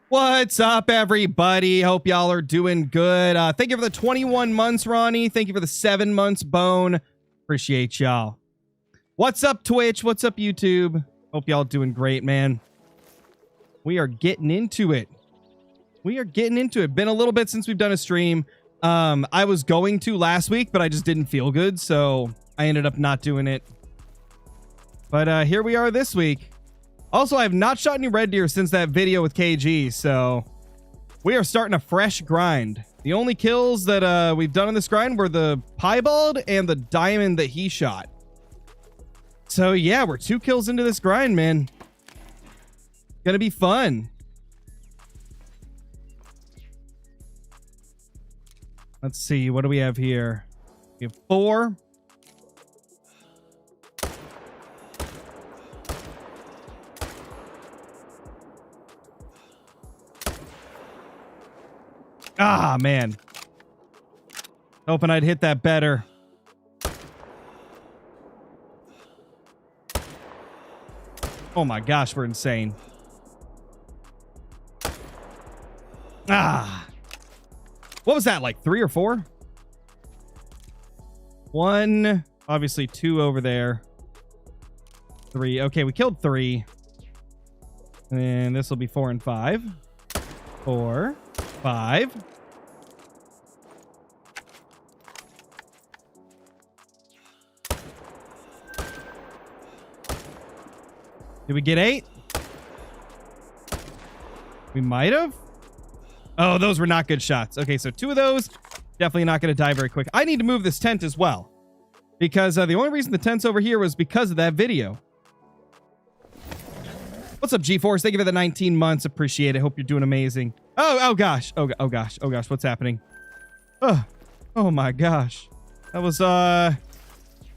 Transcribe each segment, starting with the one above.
What's up, everybody? Hope y'all are doing good. Thank you for the 21 months, Ronnie. Thank you for the 7 months, Bone. Appreciate y'all. What's up, Twitch? What's up, YouTube? Hope y'all doing great, man. We are getting into it. Been a little bit since we've done a stream. I was going to last week, but I just didn't feel good, so I ended up not doing it. But here we are this week. Also, I have not shot any red deer since that video with KG, so we are starting a fresh grind. The only kills that we've done on this grind were the piebald and the diamond that he shot. So yeah, we're 2 kills into this grind, man. Gonna be fun. Let's see, what do we have here? We have 4. Ah, man. Hoping I'd hit that better. Oh my gosh, we're insane. Ah. What was that, like 3 or 4? 1. Obviously 2 over there. 3. Okay, we killed 3. And this will be 4 and 5. 4, 5. Did we get 8? We might have. Oh, those were not good shots. Okay, so 2 of those. Definitely not going to die very quick. I need to move this tent as well. Because the only reason the tent's over here was because of that video. What's up, G-Force? Thank you for the 19 months. Appreciate it. Hope you're doing amazing. Oh gosh. Oh gosh. What's happening? Oh my gosh. That was, not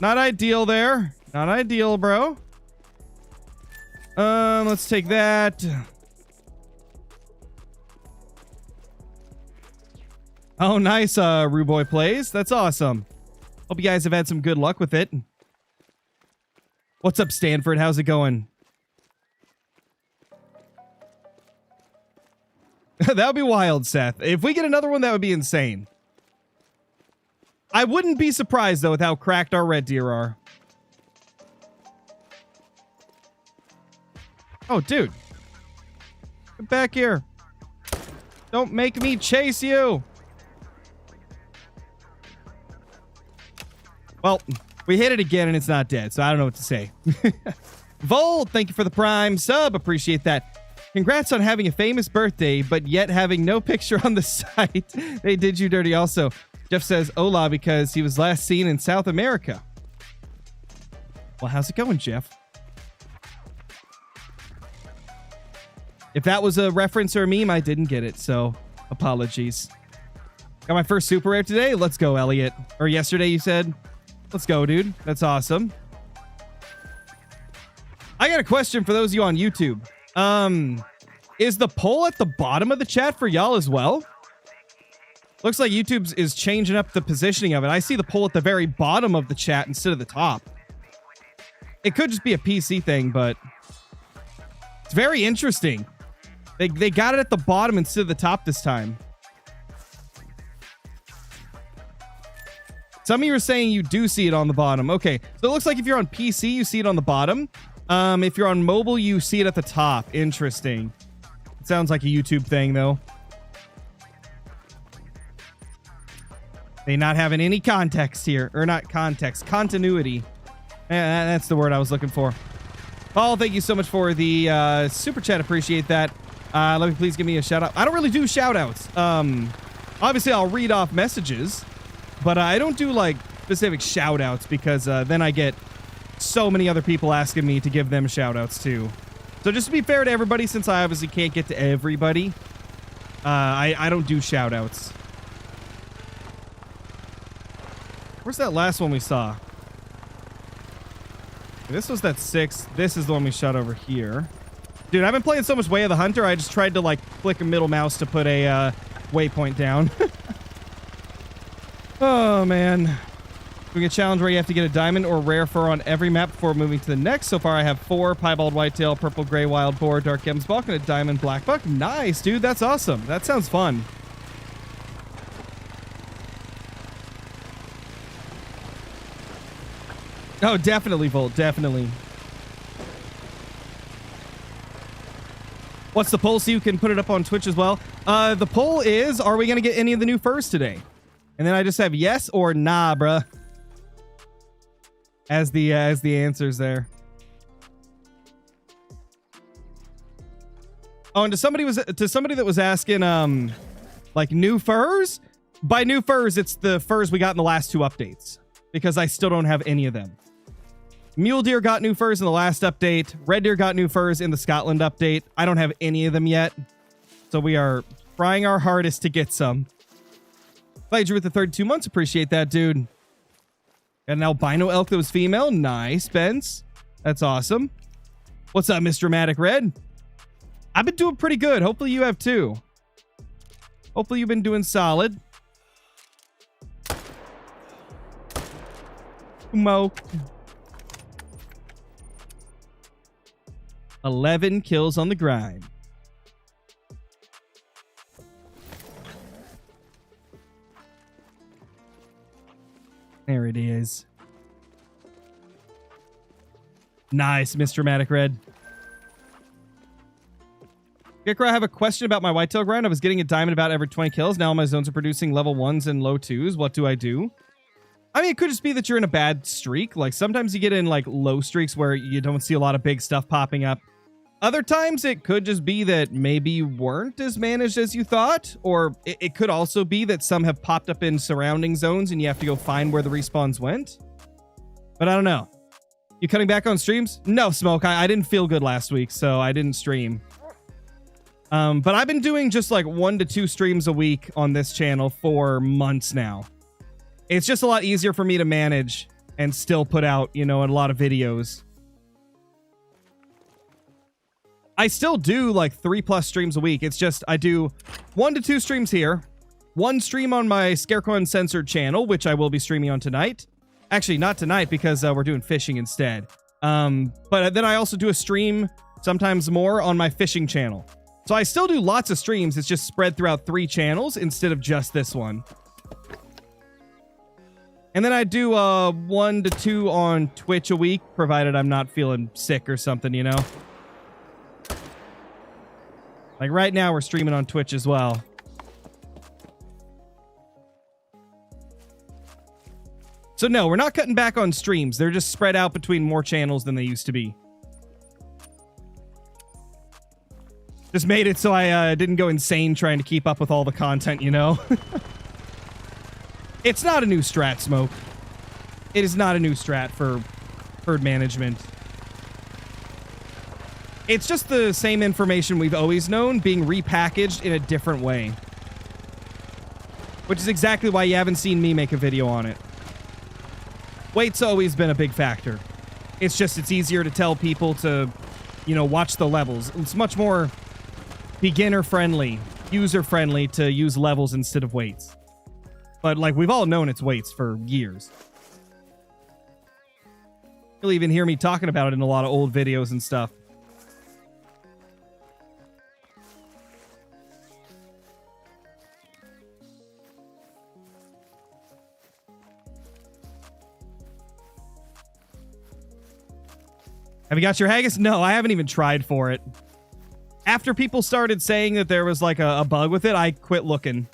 ideal there. Not ideal, bro. Let's take that. Oh, nice, Ruboy plays. That's awesome. Hope you guys have had some good luck with it. What's up, Stanford? How's it going? That would be wild, Seth. If we get another one, that would be insane. I wouldn't be surprised, though, with how cracked our red deer are. Oh, dude. Get back here. Don't make me chase you. Well, we hit it again and it's not dead, so I don't know what to say. Vol, thank you for the prime sub. Appreciate that. Congrats on having a famous birthday, but yet having no picture on the site. They did you dirty also. Jeff says hola because he was last seen in South America. Well, how's it going, Jeff? If that was a reference or a meme, I didn't get it, so apologies. Got my first super rare today. Let's go, Elliot. Or yesterday, you said. Let's go, dude. That's awesome. I got a question for those of you on YouTube. Is the poll at the bottom of the chat for y'all as well? Looks like YouTube is changing up the positioning of it. I see the poll at the very bottom of the chat instead of the top. It could just be a PC thing, but it's very interesting. They got it at the bottom instead of the top this time. Some of you are saying you do see it on the bottom. Okay, so it looks like if you're on PC, you see it on the bottom. If you're on mobile, you see it at the top. Interesting. It sounds like a YouTube thing, though. They not having any context here. Or not context. Continuity. That's the word I was looking for. Paul, thank you so much for the super chat. Appreciate that. Let me please give me a shout out. I don't really do shout outs. Obviously, I'll read off messages. But I don't do, like, specific shout outs because then I get so many other people asking me to give them shout outs too. So just to be fair to everybody, since I obviously can't get to everybody, I don't do shout outs. Where's that last one we saw? This was that 6. This is the one we shot over here. Dude, I've been playing so much Way of the Hunter, I just tried to, like, click a middle mouse to put a waypoint down. Oh, man. Doing a challenge where you have to get a diamond or rare fur on every map before moving to the next. So far, I have 4 piebald whitetail, purple gray wild boar, dark gemsbok, and a diamond black buck. Nice, dude. That's awesome. That sounds fun. Oh, definitely, Volt. Definitely. What's the poll so you can put it up on Twitch as well? The poll is, are we going to get any of the new furs today? And then I just have yes or nah, bruh. As the answers there. Oh, and to somebody that was asking like new furs? By new furs, it's the furs we got in the last 2 updates. Because I still don't have any of them. Mule deer got new furs in the last update. Red deer got new furs in the Scotland update. I don't have any of them yet. So we are trying our hardest to get some. Glad you with the 32 months. Appreciate that, dude. Got an albino elk that was female. Nice, Spence. That's awesome. What's up, Mr. Dramatic Red? I've been doing pretty good. Hopefully you have too. Hopefully you've been doing solid. Smoke. 11 kills on the grind. There it is. Nice, Mr. Dramatic Red. Scarecrow, I have a question about my whitetail grind. I was getting a diamond about every 20 kills. Now my zones are producing level 1s and low 2s. What do I do? I mean, it could just be that you're in a bad streak. Like, sometimes you get in, like, low streaks where you don't see a lot of big stuff popping up. Other times, it could just be that maybe you weren't as managed as you thought. Or it could also be that some have popped up in surrounding zones and you have to go find where the respawns went. But I don't know. You cutting back on streams? No, Smoke. I didn't feel good last week, so I didn't stream. But I've been doing just, like, 1 to 2 streams a week on this channel for months now. It's just a lot easier for me to manage and still put out, you know, a lot of videos. I still do like 3+ streams a week. It's just I do 1 to 2 streams here, 1 stream on my Scarecrow Uncensored channel, which I will be streaming on tonight. Actually, not tonight because we're doing fishing instead. But then I also do a stream, sometimes more, on my fishing channel. So I still do lots of streams. It's just spread throughout 3 channels instead of just this one. And then I do 1 to 2 on Twitch a week, provided I'm not feeling sick or something, you know? Like right now, we're streaming on Twitch as well. So no, we're not cutting back on streams. They're just spread out between more channels than they used to be. Just made it so I didn't go insane trying to keep up with all the content, you know? It's not a new strat, Smoke. It is not a new strat for herd management. It's just the same information we've always known being repackaged in a different way. Which is exactly why you haven't seen me make a video on it. Weight's always been a big factor. It's just it's easier to tell people to, you know, watch the levels. It's much more beginner-friendly, user-friendly to use levels instead of weights. But, like, we've all known it's weights for years. You'll even hear me talking about it in a lot of old videos and stuff. Have you got your haggis? No, I haven't even tried for it. After people started saying that there was like a bug with it, I quit looking.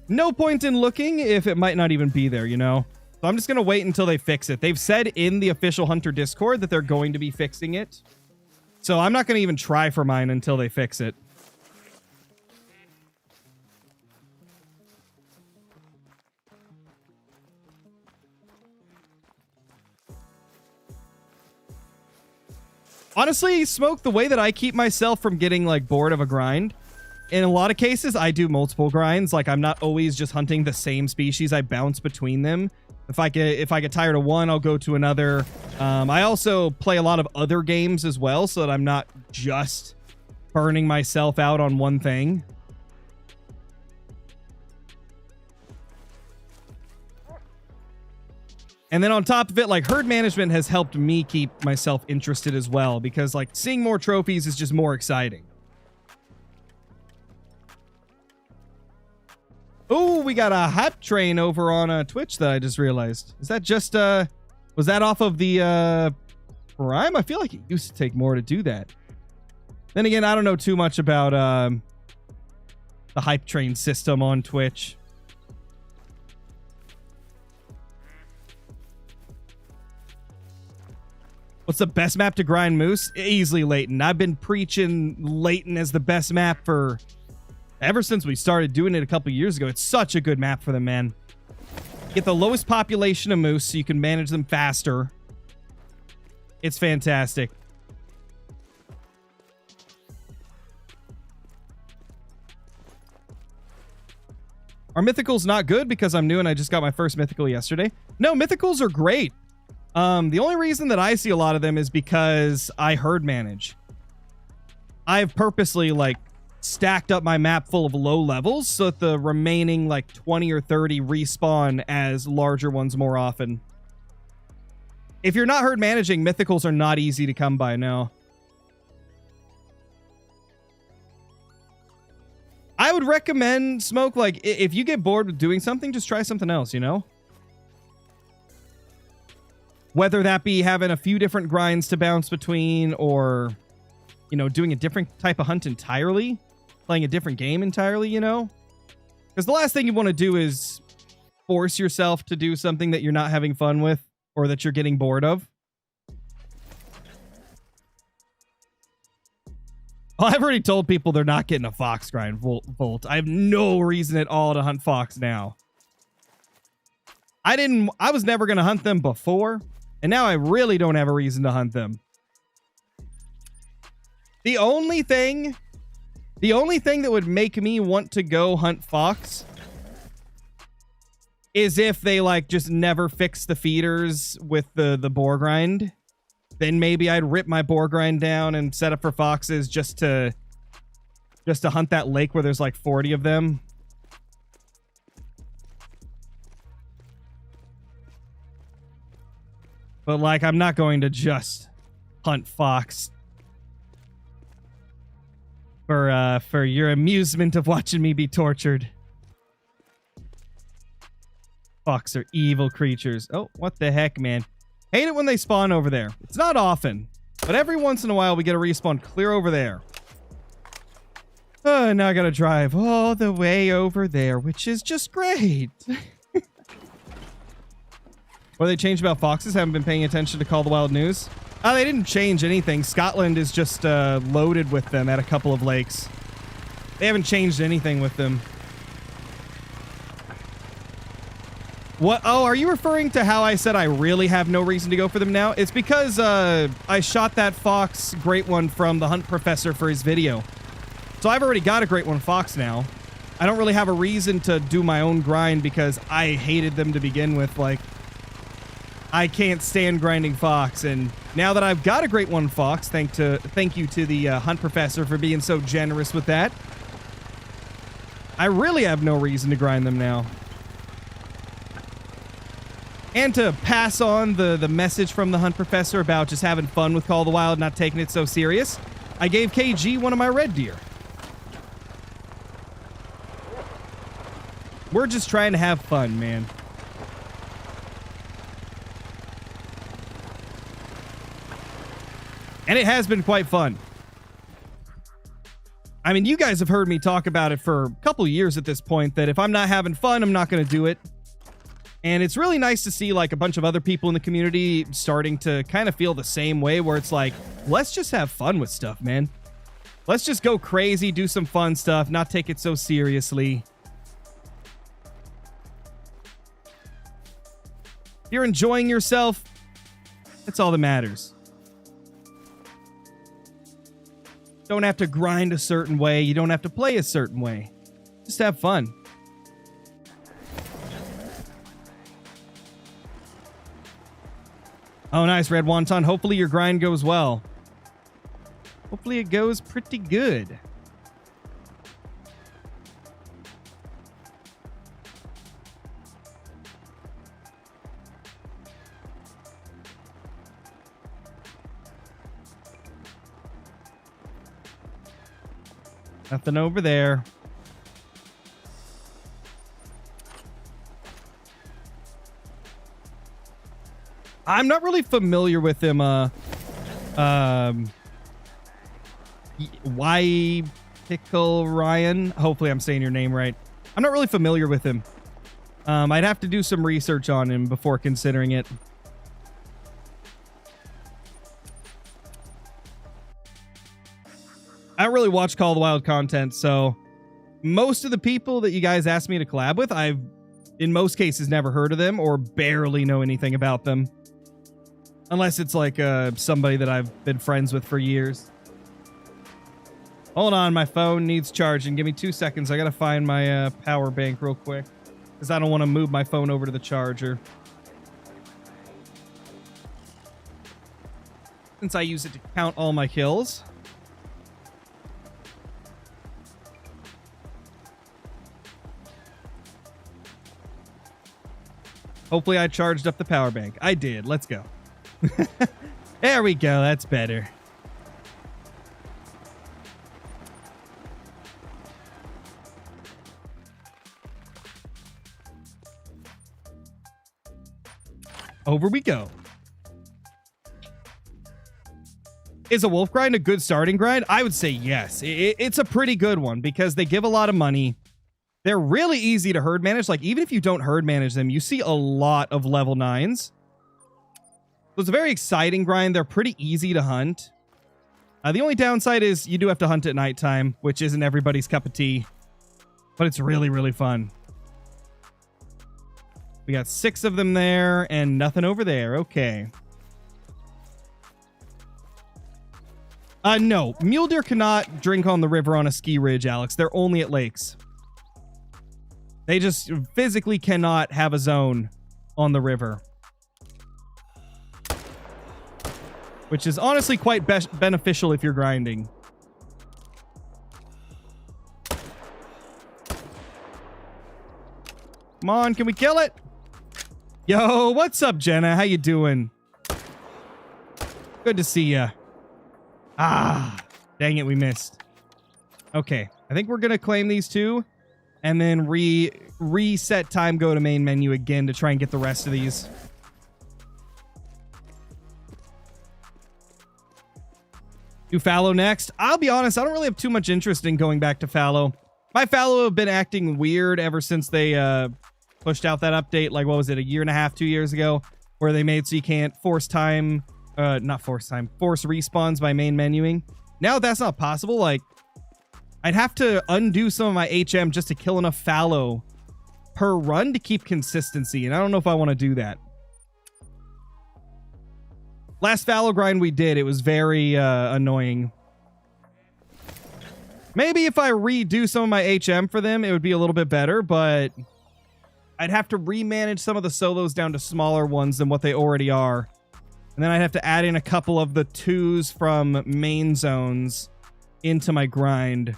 No point in looking if it might not even be there, you know? So I'm just going to wait until they fix it. They've said in the official Hunter Discord that they're going to be fixing it. So I'm not going to even try for mine until they fix it. Honestly, Smoke, the way that I keep myself from getting, like, bored of a grind, in a lot of cases, I do multiple grinds. Like, I'm not always just hunting the same species. I bounce between them. If I get tired of one, I'll go to another. I also play a lot of other games as well, so that I'm not just burning myself out on one thing. And then on top of it, like, herd management has helped me keep myself interested as well, because like seeing more trophies is just more exciting. Oh, we got a hype train over on Twitch that I just realized. Is that just was that off of the Prime? I feel like it used to take more to do that. Then again, I don't know too much about the hype train system on Twitch. What's the best map to grind Moose? Easily Layton. I've been preaching Layton as the best map for ever since we started doing it a couple years ago. It's such a good map for them, man. Get the lowest population of moose so you can manage them faster. It's fantastic. Are mythicals not good because I'm new and I just got my first mythical yesterday? No, mythicals are great. The only reason that I see a lot of them is because I herd manage. I've purposely like stacked up my map full of low levels so that the remaining like 20 or 30 respawn as larger ones more often. If you're not herd managing, mythicals are not easy to come by, no. I would recommend, Smoke, like, if you get bored with doing something, just try something else, you know? Whether that be having a few different grinds to bounce between, or, you know, doing a different type of hunt entirely, playing a different game entirely, you know? Because the last thing you want to do is force yourself to do something that you're not having fun with, or that you're getting bored of. Well, I've already told people they're not getting a fox grind, Volt. I have no reason at all to hunt fox now. I was never going to hunt them before, and now I really don't have a reason to hunt them. The only thing that would make me want to go hunt fox is if they like just never fix the feeders with the boar grind. Then maybe I'd rip my boar grind down and set up for foxes just to hunt that lake where there's like 40 of them. But like, I'm not going to just hunt fox for your amusement of watching me be tortured. Fox are evil creatures. Oh, what the heck, man. Hate it when they spawn over there. It's not often, but every once in a while we get a respawn clear over there. Now I gotta drive all the way over there, which is just great. What they changed about foxes? Haven't been paying attention to Call the Wild news. They didn't change anything. Scotland is just loaded with them at a couple of lakes. They haven't changed anything with them. What? Oh, are you referring to how I said I really have no reason to go for them now? It's because I shot that fox great one from the hunt professor for his video. So I've already got a great one fox now. I don't really have a reason to do my own grind because I hated them to begin with. Like, I can't stand grinding fox, and now that I've got a great one fox, thank you to the hunt professor for being so generous with that, I really have no reason to grind them now. And to pass on the message from the hunt professor about just having fun with Call of the Wild, not taking it so serious, I gave KG one of my red deer. We're just trying to have fun, man. And it has been quite fun. I mean, you guys have heard me talk about it for a couple years at this point, that if I'm not having fun, I'm not going to do it. And it's really nice to see like a bunch of other people in the community starting to kind of feel the same way, where it's like, let's just have fun with stuff, man. Let's just go crazy, do some fun stuff, not take it so seriously. If you're enjoying yourself, that's all that matters. Don't have to grind a certain way. You don't have to play a certain way. Just have fun. Oh, nice, Red Wonton. Hopefully your grind goes well. Hopefully it goes pretty good. Nothing over there. I'm not really familiar with him. Why Pickle Ryan? Hopefully I'm saying your name right. I'm not really familiar with him. I'd have to do some research on him before considering it. I don't really watch Call of the Wild content, so most of the people that you guys ask me to collab with, I've, in most cases, never heard of them or barely know anything about them. Unless it's like somebody that I've been friends with for years. Hold on, my phone needs charging. Give me 2 seconds. I gotta find my power bank real quick. Because I don't want to move my phone over to the charger. Since I use it to count all my kills. Hopefully I charged up the power bank. I did. Let's go. There we go. That's better. Over we go. Is a wolf grind a good starting grind? I would say yes. It's a pretty good one because they give a lot of money. They're really easy to herd manage. Like, even if you don't herd manage them, you see a lot of level 9s. So it's a very exciting grind. They're pretty easy to hunt. The only downside is you do have to hunt at nighttime, which isn't everybody's cup of tea. But it's really, really fun. We got 6 of them there and nothing over there. Okay. No. Mule deer cannot drink on the river on a ski ridge, Alex. They're only at lakes. They just physically cannot have a zone on the river. Which is honestly quite beneficial if you're grinding. Come on, can we kill it? Yo, what's up, Jenna? How you doing? Good to see ya. Ah, dang it, we missed. Okay, I think we're gonna claim these 2 and then reset time, go to main menu again to try and get the rest of these. Do fallow next. I'll be honest, I don't really have too much interest in going back to fallow. My fallow have been acting weird ever since they pushed out that update, like, what was it, a year and a half, 2 years ago, where they made so you can't force respawns by main menuing. Now that's not possible. Like, I'd have to undo some of my HM just to kill enough fallow per run to keep consistency, and I don't know if I want to do that. Last fallow grind we did, it was very annoying. Maybe if I redo some of my HM for them, it would be a little bit better, but I'd have to remanage some of the solos down to smaller ones than what they already are. And then I'd have to add in a couple of the 2s from main zones into my grind.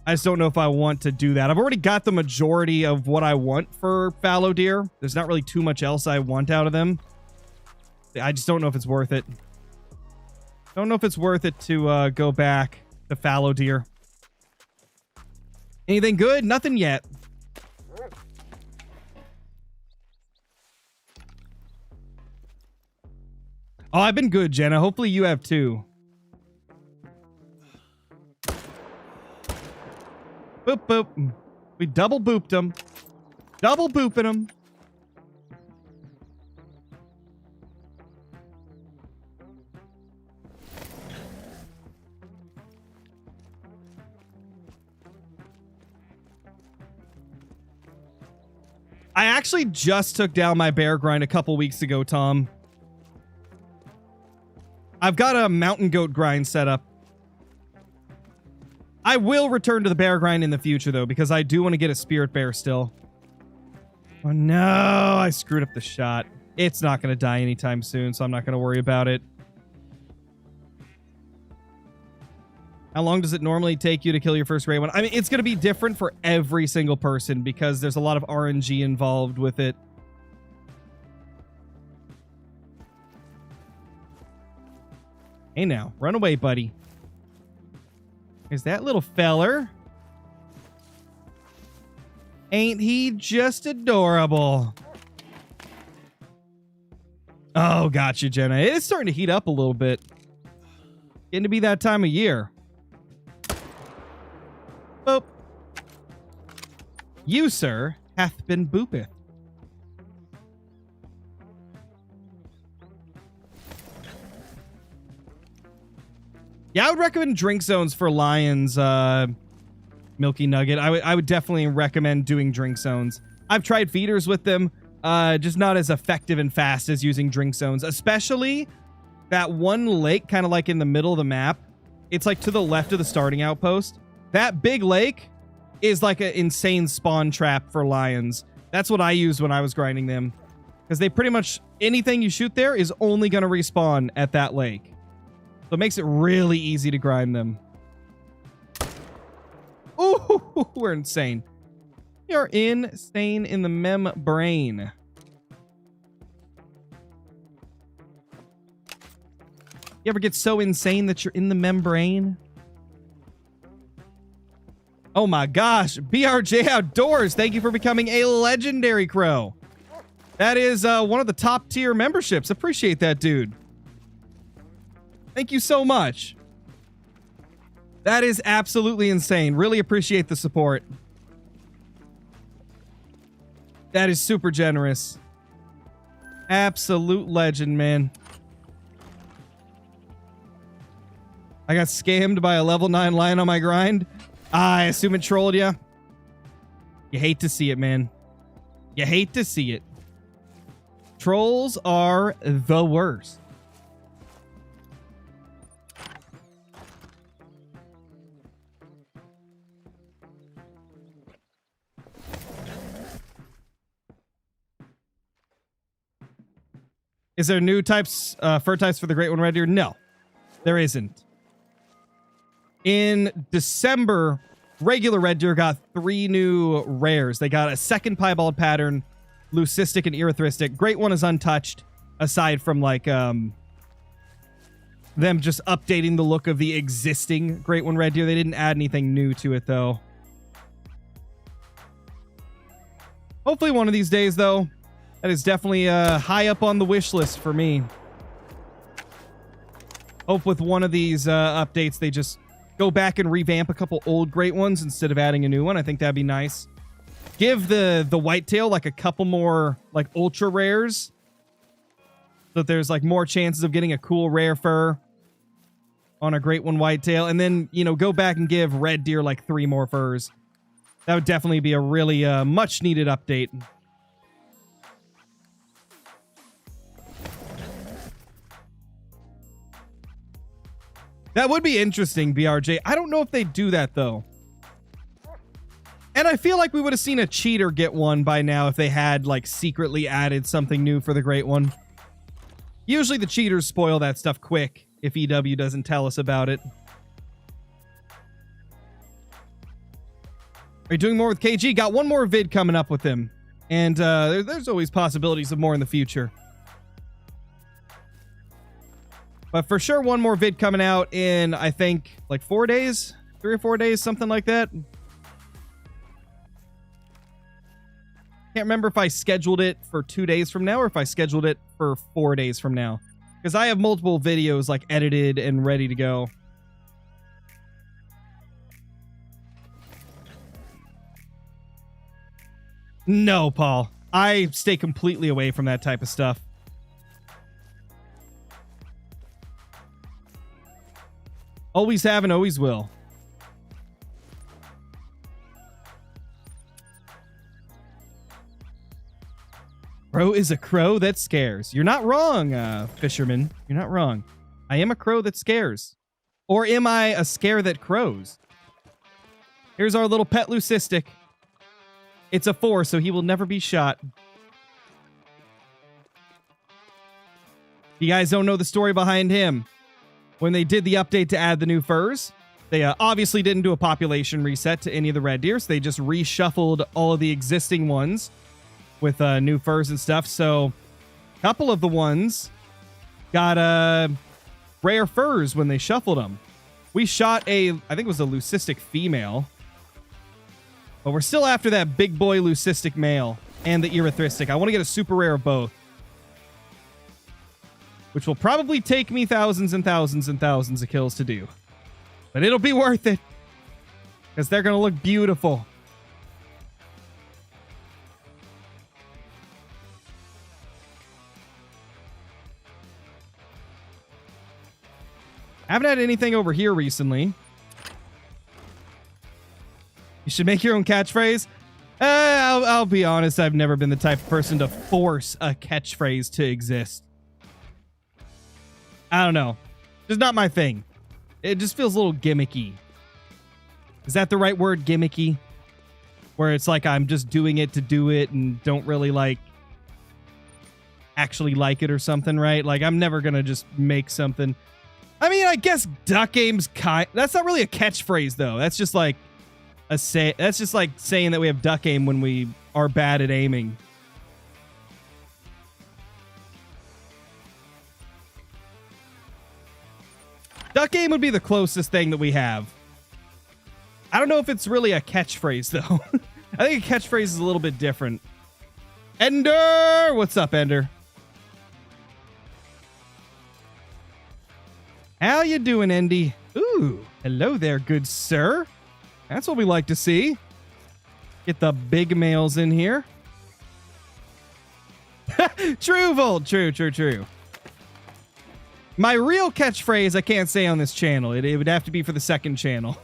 I just don't know if I want to do that. I've already got the majority of what I want for fallow deer. There's not really too much else I want out of them. I just don't know if it's worth it. Don't know if it's worth it to go back to fallow deer. Anything good? Nothing yet. Oh, I've been good, Jenna. Hopefully you have too. Boop, boop. We double booped them. Double booping them. I actually just took down my bear grind a couple weeks ago, Tom. I've got a mountain goat grind set up. I will return to the bear grind in the future, though, because I do want to get a spirit bear still. Oh, no. I screwed up the shot. It's not going to die anytime soon, so I'm not going to worry about it. How long does it normally take you to kill your first gray one? I mean, it's going to be different for every single person because there's a lot of RNG involved with it. Hey now, run away, buddy. Is that little feller? Ain't he just adorable? Oh, gotcha, Jenna. It is starting to heat up a little bit. Getting to be that time of year. Boop. You, sir, hath been boopeth. Yeah, I would recommend drink zones for lions, Milky Nugget. I would definitely recommend doing drink zones. I've tried feeders with them, just not as effective and fast as using drink zones, especially that one lake kind of like in the middle of the map. It's like to the left of the starting outpost. That big lake is like an insane spawn trap for lions. That's what I used when I was grinding them, because they pretty much, anything you shoot there is only going to respawn at that lake. So it makes it really easy to grind them. Ooh, we're insane. We are insane in the membrane. You ever get so insane that you're in the membrane? Oh my gosh. BRJ Outdoors, thank you for becoming a legendary crow. That is one of the top tier memberships. Appreciate that, dude. Thank you so much. That is absolutely insane. Really appreciate the support. That is super generous. Absolute legend, man. I got scammed by a level 9 lion on my grind. I assume it trolled you. You hate to see it, man. You hate to see it. Trolls are the worst. Is there new types, fur types for the Great One Red Deer? No, there isn't. In December, regular red deer got 3 new rares. They got a second piebald pattern, leucistic and erythristic. Great One is untouched, aside from like them just updating the look of the existing Great One Red Deer. They didn't add anything new to it, though. Hopefully one of these days, though. That is definitely high up on the wish list for me. Hope with one of these updates, they just go back and revamp a couple old Great Ones instead of adding a new one. I think that'd be nice. Give the whitetail like a couple more like ultra rares, so that there's like more chances of getting a cool rare fur on a Great One whitetail. And then, you know, go back and give red deer like 3 more furs. That would definitely be a really much needed update. That would be interesting, BRJ. I don't know if they do that, though. And I feel like we would have seen a cheater get one by now if they had, like, secretly added something new for the Great One. Usually the cheaters spoil that stuff quick if EW doesn't tell us about it. Are you doing more with KG? Got one more vid coming up with him. And there's always possibilities of more in the future. But for sure, one more vid coming out in, I think, like 4 days? 3 or 4 days, something like that. Can't remember if I scheduled it for 2 days from now or if I scheduled it for 4 days from now. Because I have multiple videos, like, edited and ready to go. No, Paul. I stay completely away from that type of stuff. Always have and always will. Bro is a crow that scares. You're not wrong, fisherman. You're not wrong. I am a crow that scares. Or am I a scare that crows? Here's our little pet leucistic. It's a 4, so he will never be shot. You guys don't know the story behind him. When they did the update to add the new furs, they obviously didn't do a population reset to any of the red deer, so they just reshuffled all of the existing ones with new furs and stuff. So a couple of the ones got rare furs when they shuffled them. We shot a, I think it was a leucistic female. But we're still after that big boy leucistic male and the erythristic. I want to get a super rare of both. Which will probably take me thousands and thousands and thousands of kills to do. But it'll be worth it. Because they're going to look beautiful. Haven't had anything over here recently. You should make your own catchphrase. I'll be honest, I've never been the type of person to force a catchphrase to exist. I don't know. Just not my thing. It just feels a little gimmicky. Is that the right word, gimmicky? Where it's like I'm just doing it to do it and don't really like actually like it or something, right? Like I'm never gonna just make something. I mean, I guess duck aim's that's not really a catchphrase though. That's just like that's just like saying that we have duck aim when we are bad at aiming. Duck aim would be the closest thing that we have. I don't know if it's really a catchphrase though. I think a catchphrase is a little bit different. Ender! What's up, Ender? How you doing, Endy? Ooh, hello there, good sir. That's what we like to see. Get the big males in here. True, Volt. True. My real catchphrase I can't say on this channel. It would have to be for the second channel.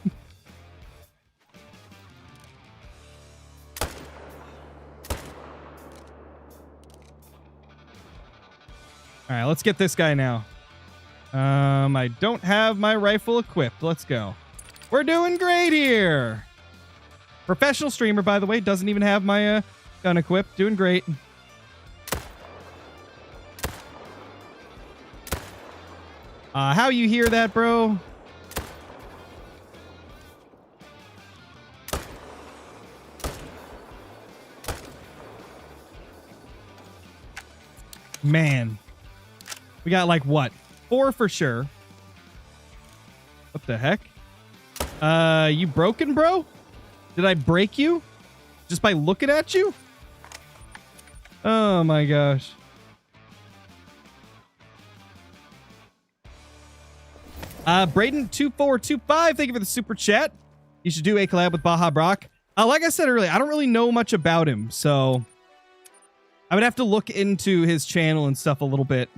All right, let's get this guy now. I don't have my rifle equipped. Let's go. We're doing great here. Professional streamer, by the way, doesn't even have my gun equipped. Doing great. How you hear that, bro? Man. We got like what? 4 for sure. What the heck? You broken, bro? Did I break you? Just by looking at you? Oh my gosh. Braden2425, thank you for the super chat. You should do a collab with Baja Brock. Like I said earlier, I don't really know much about him, so I would have to look into his channel and stuff a little bit.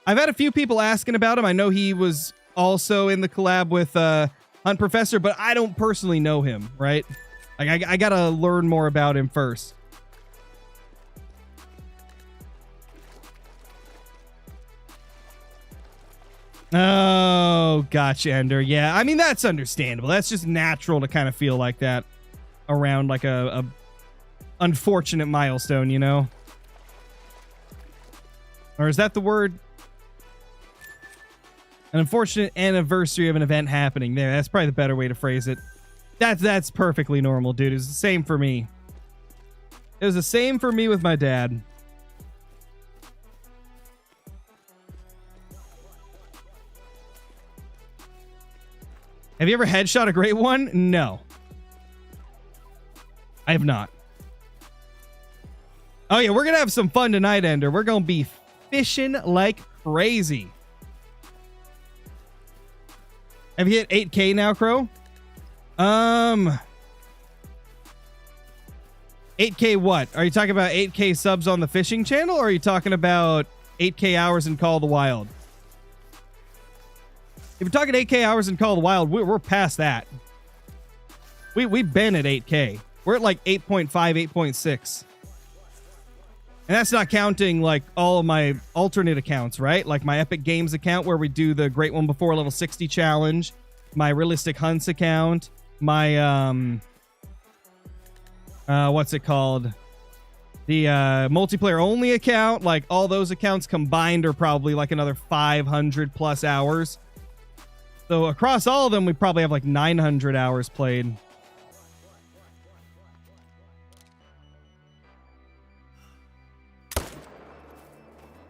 I've had a few people asking about him. I know he was also in the collab with Hunt Professor, but I don't personally know him, right? Like I gotta learn more about him first. Oh, gotcha, Ender. Yeah, I mean, that's understandable. That's just natural to kind of feel like that around like a unfortunate milestone, you know? Or is that the word? An unfortunate anniversary of an event happening. There, that's probably the better way to phrase it. That's perfectly normal, dude. It's the same for me. It was the same for me with my dad. Have you ever headshot a great one? No. I have not. Oh yeah, we're gonna have some fun tonight, Ender. We're gonna be fishing like crazy. Have you hit 8K now, Crow? 8K what? Are you talking about 8K subs on the fishing channel, or are you talking about 8K hours in Call of the Wild? If you're talking 8K hours in Call of the Wild, we're past that. We've been at 8K. We're at like 8.5, 8.6. And that's not counting like all of my alternate accounts, right? Like my Epic Games account where we do the Great One Before Level 60 challenge, my Realistic Hunts account, my what's it called? The multiplayer only account, like all those accounts combined are probably like another 500 plus hours. So across all of them, we probably have like 900 hours played.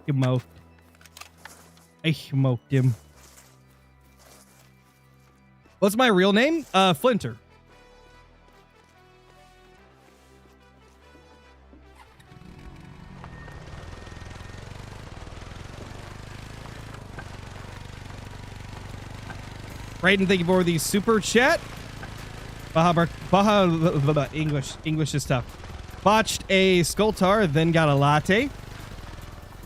You smoked. I smoked him. What's my real name? Flinter. Brayden, thank you for the super chat. English is tough. Botched a skull tar, then got a latte.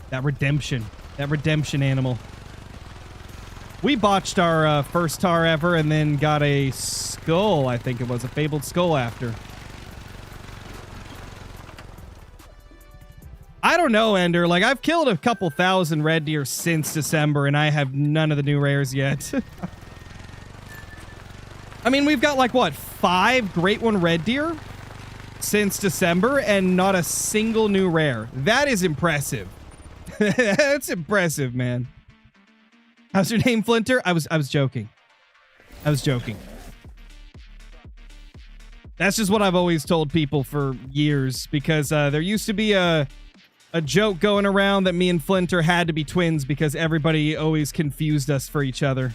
That redemption animal. We botched our first tar ever and then got a skull, I think it was, a fabled skull after. I don't know, Ender. Like, I've killed a couple thousand red deer since December and I have none of the new rares yet. I mean, we've got like, what, 5 Great One red deer since December and not a single new rare. That is impressive. That's impressive, man. How's your name, Flinter? I was joking. I was joking. That's just what I've always told people for years, because there used to be a joke going around that me and Flinter had to be twins because everybody always confused us for each other.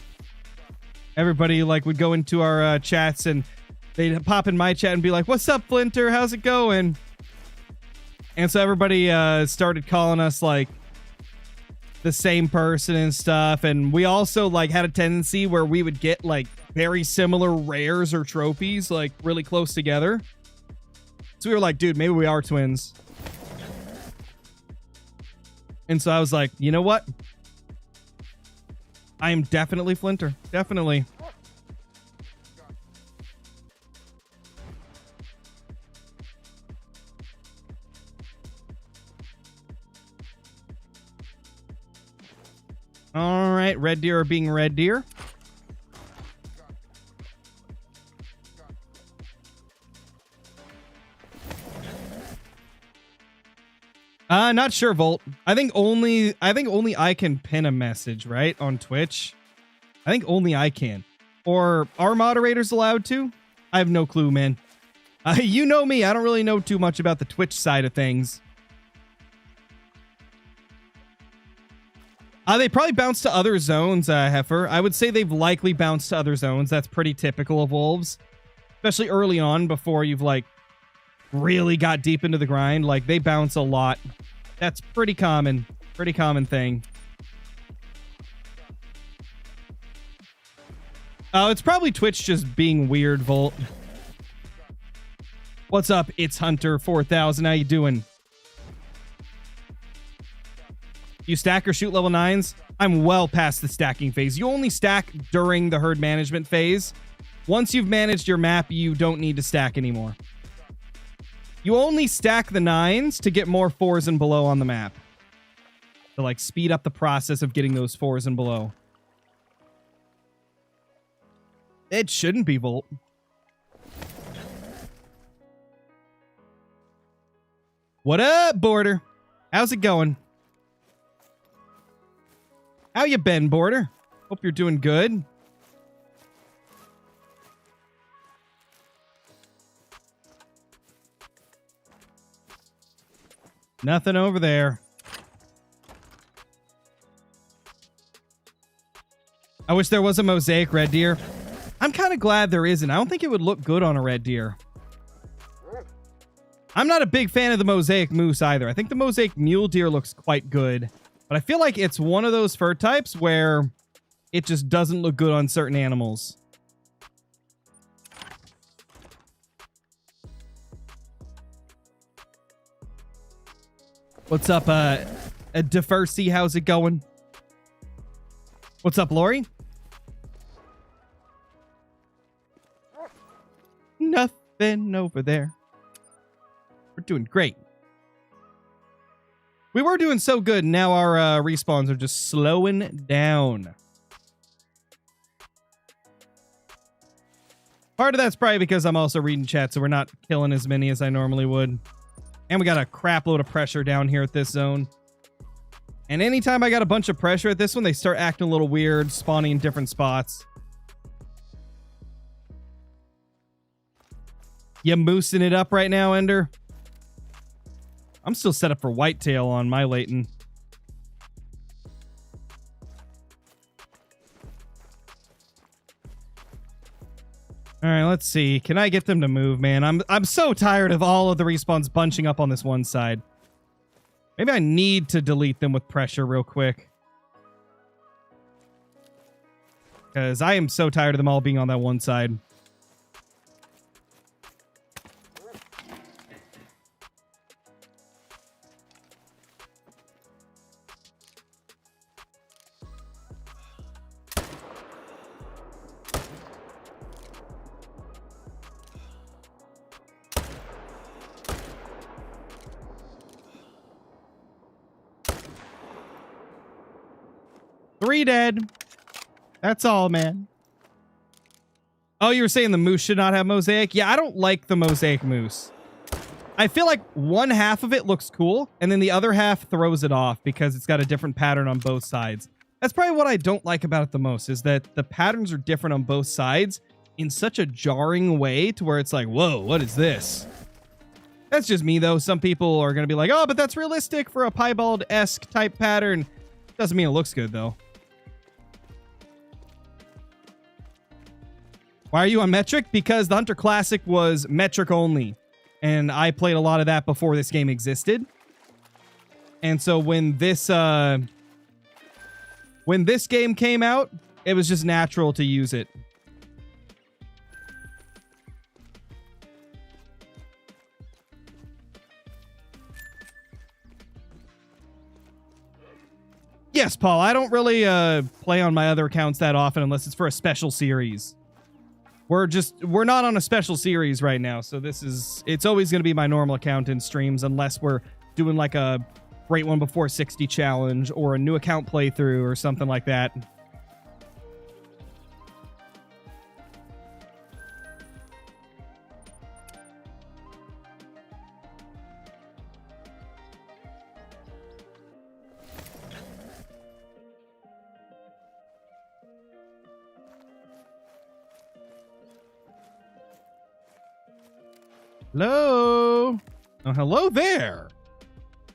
Everybody like would go into our chats and they'd pop in my chat and be like, "What's up, Flinter? How's it going?" And so everybody started calling us like the same person and stuff. And we also like had a tendency where we would get like very similar rares or trophies like really close together. So we were like, dude, maybe we are twins. And so I was like, you know what? I am definitely Flinter. Definitely. All right, red deer are being red deer. Not sure, Volt. I think only I can pin a message, right? On Twitch. I think only I can. Or are moderators allowed to? I have no clue, man. You know me, I don't really know too much about the Twitch side of things. They probably bounce to other zones, Heifer. I would say they've likely bounced to other zones. That's pretty typical of wolves. Especially early on before you've, like, really got deep into the grind. Like, they bounce a lot. That's pretty common. Pretty common thing. It's probably Twitch just being weird, Volt. What's up? It's Hunter 4000. How you doing? You stack or shoot level 9s? I'm well past the stacking phase. You only stack during the herd management phase. Once you've managed your map, you don't need to stack anymore. You only stack the 9s to get more 4s and below on the map. To like speed up the process of getting those 4s and below. It shouldn't be, Volt. What up, Border? How's it going? How you been, Border? Hope you're doing good. Nothing over there. I wish there was a mosaic red deer. I'm kind of glad there isn't. I don't think it would look good on a red deer. I'm not a big fan of the mosaic moose either. I think the mosaic mule deer looks quite good. But I feel like it's one of those fur types where it just doesn't look good on certain animals. What's up, Defercy? How's it going? What's up, Lori? Nothing over there. We're doing great. We were doing so good, and now our respawns are just slowing down. Part of that's probably because I'm also reading chat, so we're not killing as many as I normally would. And we got a crap load of pressure down here at this zone. And anytime I got a bunch of pressure at this one, they start acting a little weird, spawning in different spots. You moosing it up right now, Ender? I'm still set up for whitetail on my Leighton. All right, let's see. Can I get them to move, man? I'm so tired of all of the respawns bunching up on this one side. Maybe I need to delete them with pressure real quick. Because I am so tired of them all being on that one side. Three dead. That's all, man. Oh, you were saying the moose should not have mosaic? Yeah, I don't like the mosaic moose. I feel like one half of it looks cool, and then the other half throws it off because it's got a different pattern on both sides. That's probably what I don't like about it the most, is that the patterns are different on both sides in such a jarring way to where it's like, whoa, what is this? That's just me, though. Some people are going to be like, oh, but that's realistic for a piebald-esque type pattern. Doesn't mean it looks good, though. Why are you on metric? Because the Hunter Classic was metric only. And I played a lot of that before this game existed. And so when this game came out, it was just natural to use it. Yes, Paul, I don't really play on my other accounts that often unless it's for a special series. We're not on a special series right now, so it's always going to be my normal account in streams unless we're doing like a Great One Before 60 challenge or a new account playthrough or something like that. Hello? Oh, hello there.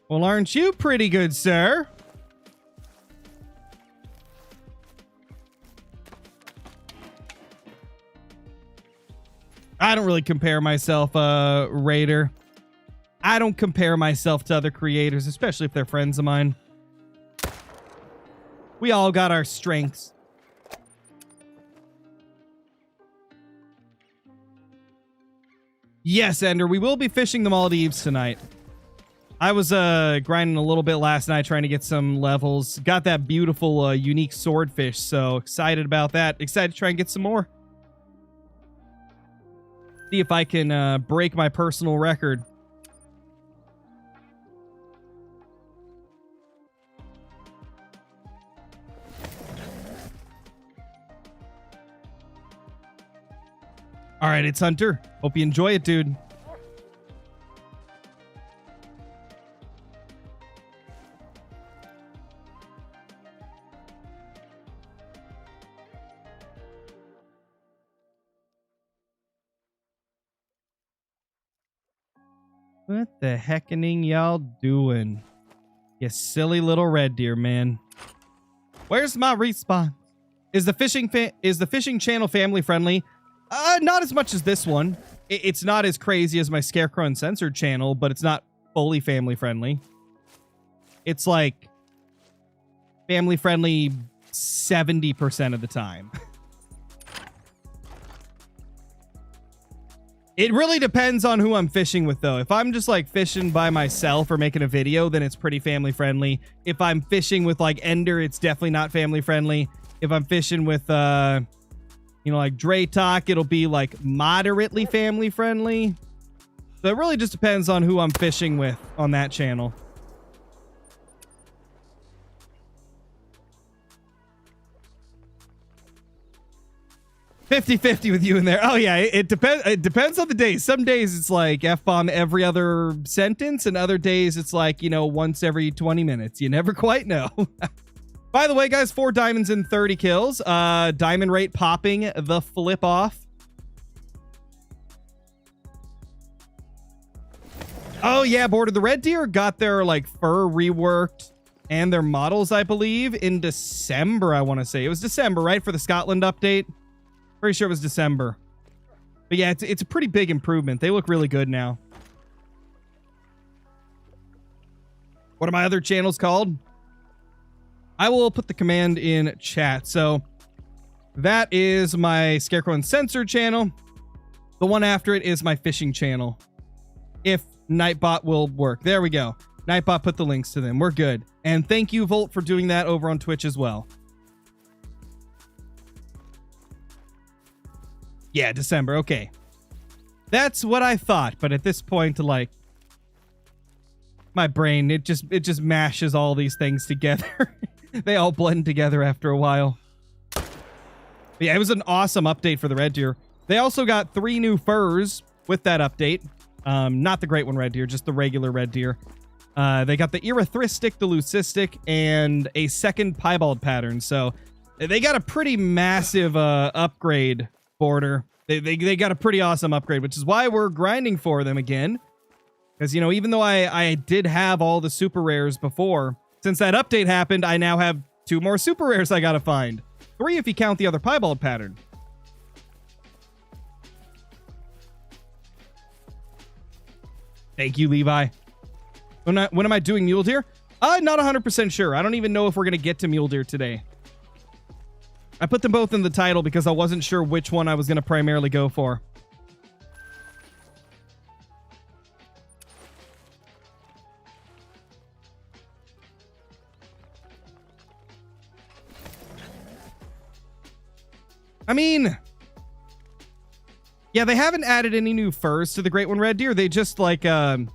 Well, aren't you pretty good, sir? I don't really compare myself, Raider. I don't compare myself to other creators, especially if they're friends of mine. We all got our strengths. Yes, Ender, we will be fishing the Maldives tonight. I was grinding a little bit last night trying to get some levels. Got that beautiful, unique swordfish, so excited about that. Excited to try and get some more. See if I can break my personal record. All right, it's Hunter. Hope you enjoy it, dude. What the heckening y'all doing? You silly little red deer, man. Where's my respawn? Is the fishing channel family friendly? Not as much as this one. It's not as crazy as my Scarecrow Uncensored channel, but it's not fully family friendly. It's like family friendly 70% of the time. It really depends on who I'm fishing with, though. If I'm just like fishing by myself or making a video, then it's pretty family friendly. If I'm fishing with like Ender, it's definitely not family friendly. If I'm fishing with you know, like Dre Talk, it'll be like moderately family friendly. So it really just depends on who I'm fishing with on that channel. 50-50 with you in there. Oh yeah, it depends. It depends on the day. Some days it's like F-bomb every other sentence, and other days it's like, you know, once every 20 minutes. You never quite know. By the way, guys, 4 diamonds and 30 kills. Diamond rate popping the flip off. Oh yeah, Board of the Red Deer got their like fur reworked and their models, I believe, in December. I want to say it was December, right, for the Scotland update. Pretty sure it was December. But yeah, it's a pretty big improvement. They look really good now. What are my other channels called? I will put the command in chat. So that is my Scarecrow and Sensor channel. The one after it is my fishing channel. If Nightbot will work. There we go. Nightbot put the links to them. We're good. And thank you, Volt, for doing that over on Twitch as well. Yeah, December. Okay. That's what I thought. But at this point, like, my brain, it just mashes all these things together. They all blend together after a while. But yeah, it was an awesome update for the red deer. They also got 3 new furs with that update. Not the great one red deer, just the regular red deer. They got the erythristic, the leucistic, and a second piebald pattern. So they got a pretty massive upgrade, Border. They got a pretty awesome upgrade, which is why we're grinding for them again. Because, you know, even though I did have all the super rares before, since that update happened, I now have 2 more super rares I gotta find. 3 if you count the other piebald pattern. Thank you, Levi. When am I doing mule deer? Not 100% sure. I don't even know if we're gonna get to mule deer today. I put them both in the title because I wasn't sure which one I was gonna primarily go for. I mean, yeah, they haven't added any new furs to the Great One Red Deer. They just, like, updated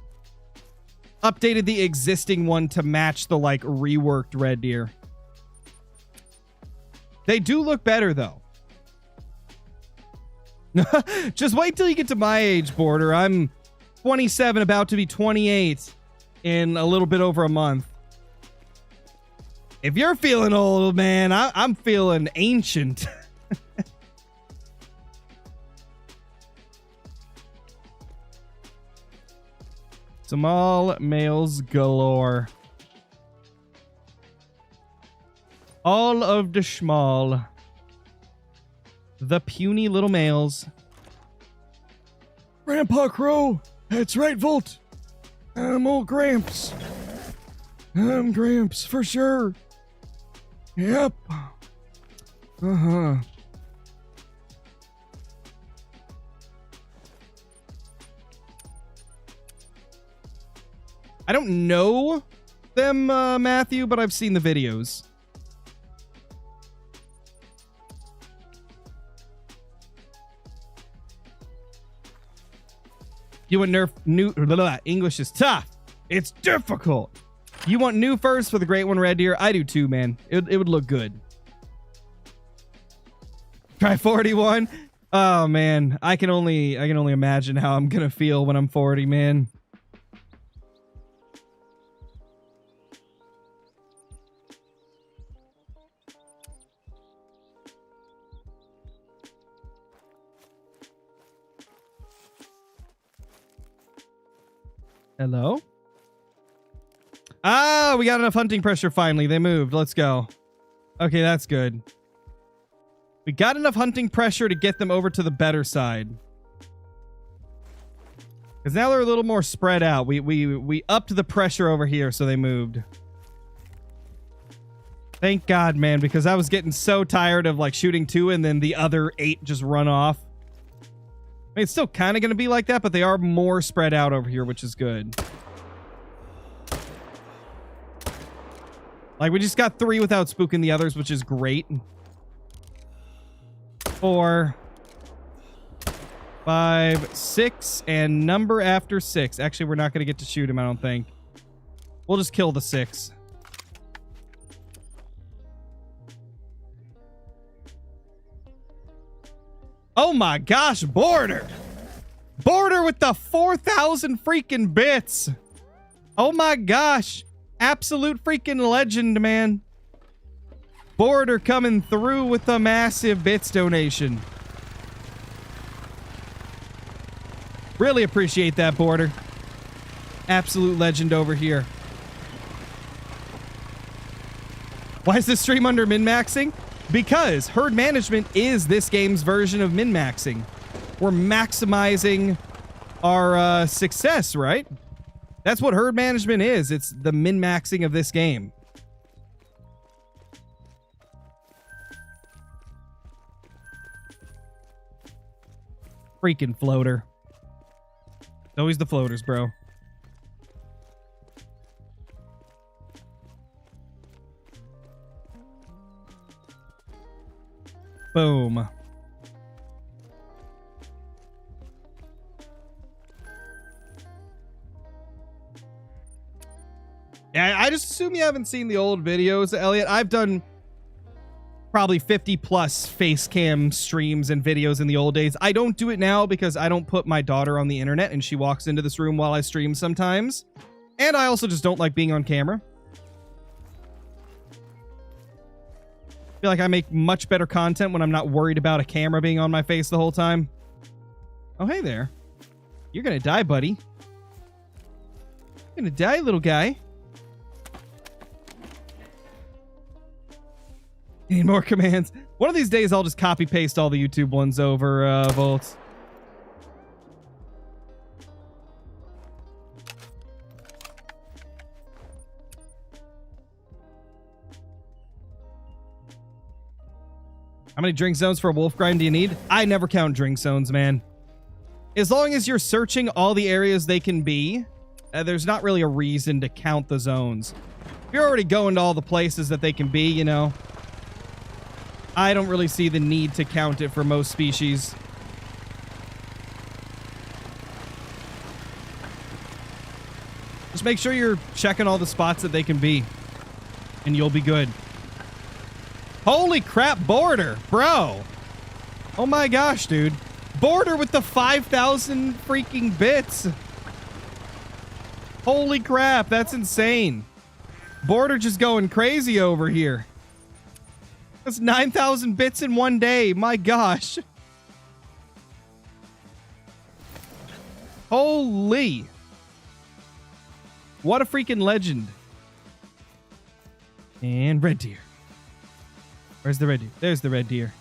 the existing one to match the, like, reworked Red Deer. They do look better, though. Just wait till you get to my age, Border. I'm 27, about to be 28 in a little bit over a month. If you're feeling old, man, I'm feeling ancient. Small males galore. All of the schmall. The puny little males. Grandpa Crow. That's right, Volt. I'm old Gramps. I'm Gramps for sure. Yep. Uh-huh. I don't know them, Matthew, but I've seen the videos. You want new English is tough. It's difficult. You want new furs for the Great One Red Deer? I do too, man. It would look good. Try 41. Oh man, I can only imagine how I'm gonna feel when I'm 40, man. Hello? Ah, we got enough hunting pressure finally. They moved. Let's go. Okay, that's good. We got enough hunting pressure to get them over to the better side. Because now they're a little more spread out. We upped the pressure over here, so they moved. Thank God, man, because I was getting so tired of like shooting 2 and then the other 8 just run off. I mean, it's still kind of going to be like that, but they are more spread out over here, which is good. Like, we just got 3 without spooking the others, which is great. 4, 5, 6, and number after 6. Actually, we're not going to get to shoot him, I don't think. We'll just kill the 6. Oh my gosh, Border! Border with the 4,000 freaking bits! Oh my gosh! Absolute freaking legend, man. Border coming through with a massive bits donation. Really appreciate that, Border. Absolute legend over here. Why is this stream under min-maxing? Because herd management is this game's version of min-maxing. we're maximizing our success, right? That's what herd management is. It's the min-maxing of this game. Freaking floater. Always the floaters, bro. Boom. Yeah, I just assume you haven't seen the old videos, Elliot. I've done probably 50 plus face cam streams and videos in the old days. I don't do it now because I don't put my daughter on the internet and she walks into this room while I stream sometimes. And I also just don't like being on camera. I feel like I make much better content when I'm not worried about a camera being on my face the whole time. Oh, hey there. You're gonna die, buddy. You're gonna die, little guy. Need more commands. One of these days, I'll just copy paste all the YouTube ones over Volts. How many drink zones for a wolf grind do you need? I never count drink zones, man. As long as you're searching all the areas they can be, there's not really a reason to count the zones. If you're already going to all the places that they can be, you know, I don't really see the need to count it for most species. Just make sure you're checking all the spots that they can be, and you'll be good. Holy crap, Border, bro. Oh my gosh, dude. Border with the 5,000 freaking bits. Holy crap, that's insane. Border just going crazy over here. That's 9,000 bits in one day. My gosh. Holy. What a freaking legend. And red deer. Where's the red deer? There's the red deer.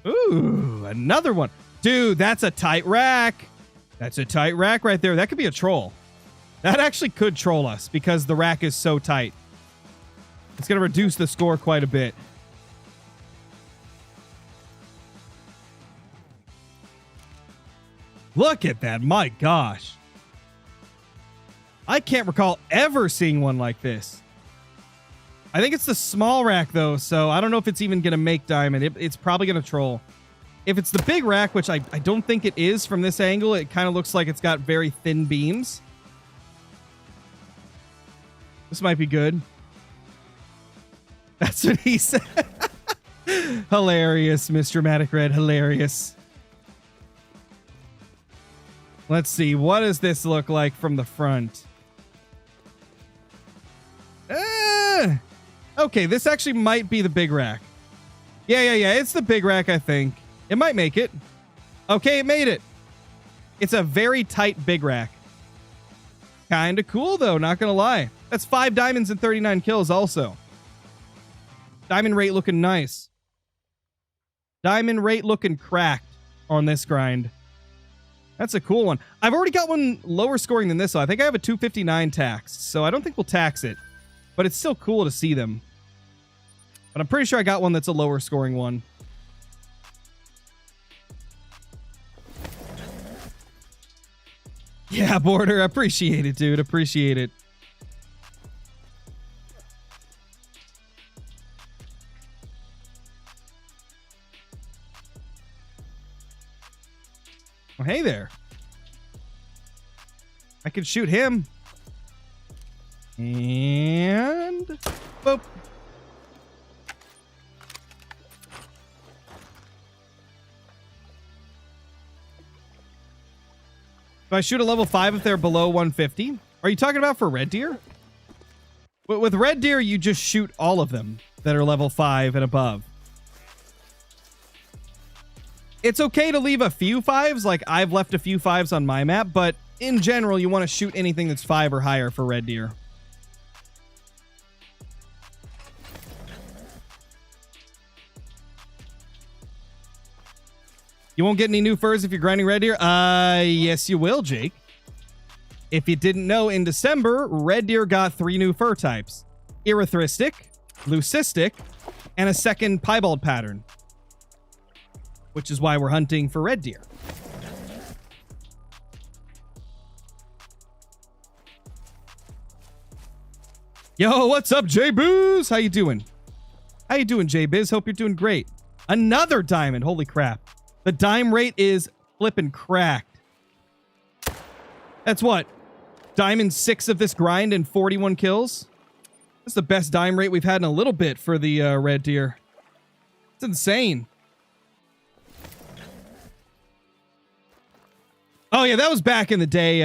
Ooh, another one. Dude, that's a tight rack. That's a tight rack right there. That could be a troll. That actually could troll us because the rack is so tight. It's going to reduce the score quite a bit. Look at that. My gosh. I can't recall ever seeing one like this. I think it's the small rack, though, so I don't know if it's even going to make diamond. It's probably going to troll. If it's the big rack, which I don't think it is from this angle, it kind of looks like it's got very thin beams. This might be good. That's what he said. Hilarious, Mr. Dramatic Red. Hilarious. Let's see. What does this look like from the front? Okay, this actually might be the big rack. Yeah. It's the big rack, I think. It might make it. Okay, it made it. It's a very tight big rack. Kind of cool, though. Not going to lie. That's 5 diamonds and 39 kills also. Diamond rate looking nice. Diamond rate looking cracked on this grind. That's a cool one. I've already got one lower scoring than this, so I think I have a 259 taxed, so I don't think we'll tax it. But it's still cool to see them. But I'm pretty sure I got one that's a lower scoring one. Yeah, Border. Appreciate it, dude. Appreciate it. Oh, hey there. I can shoot him. And boop. Do I shoot a level 5 if they're below 150? Are you talking about for red deer? With red deer, you just shoot all of them that are level 5 and above. It's okay to leave a few 5s, like I've left a few 5s on my map, but in general, you want to shoot anything that's 5 or higher for red deer. You won't get any new furs if you're grinding red deer? Yes, you will, Jake. If you didn't know, in December, red deer got 3 new fur types. Erythristic, leucistic, and a second piebald pattern. Which is why we're hunting for red deer. Yo, what's up, J-Booz? How you doing? How you doing, J-Biz? Hope you're doing great. Another diamond. Holy crap. The dime rate is flipping cracked. That's what? Diamond 6 of this grind and 41 kills? That's the best dime rate we've had in a little bit for the red deer. It's insane. Oh, yeah, that was back in the day,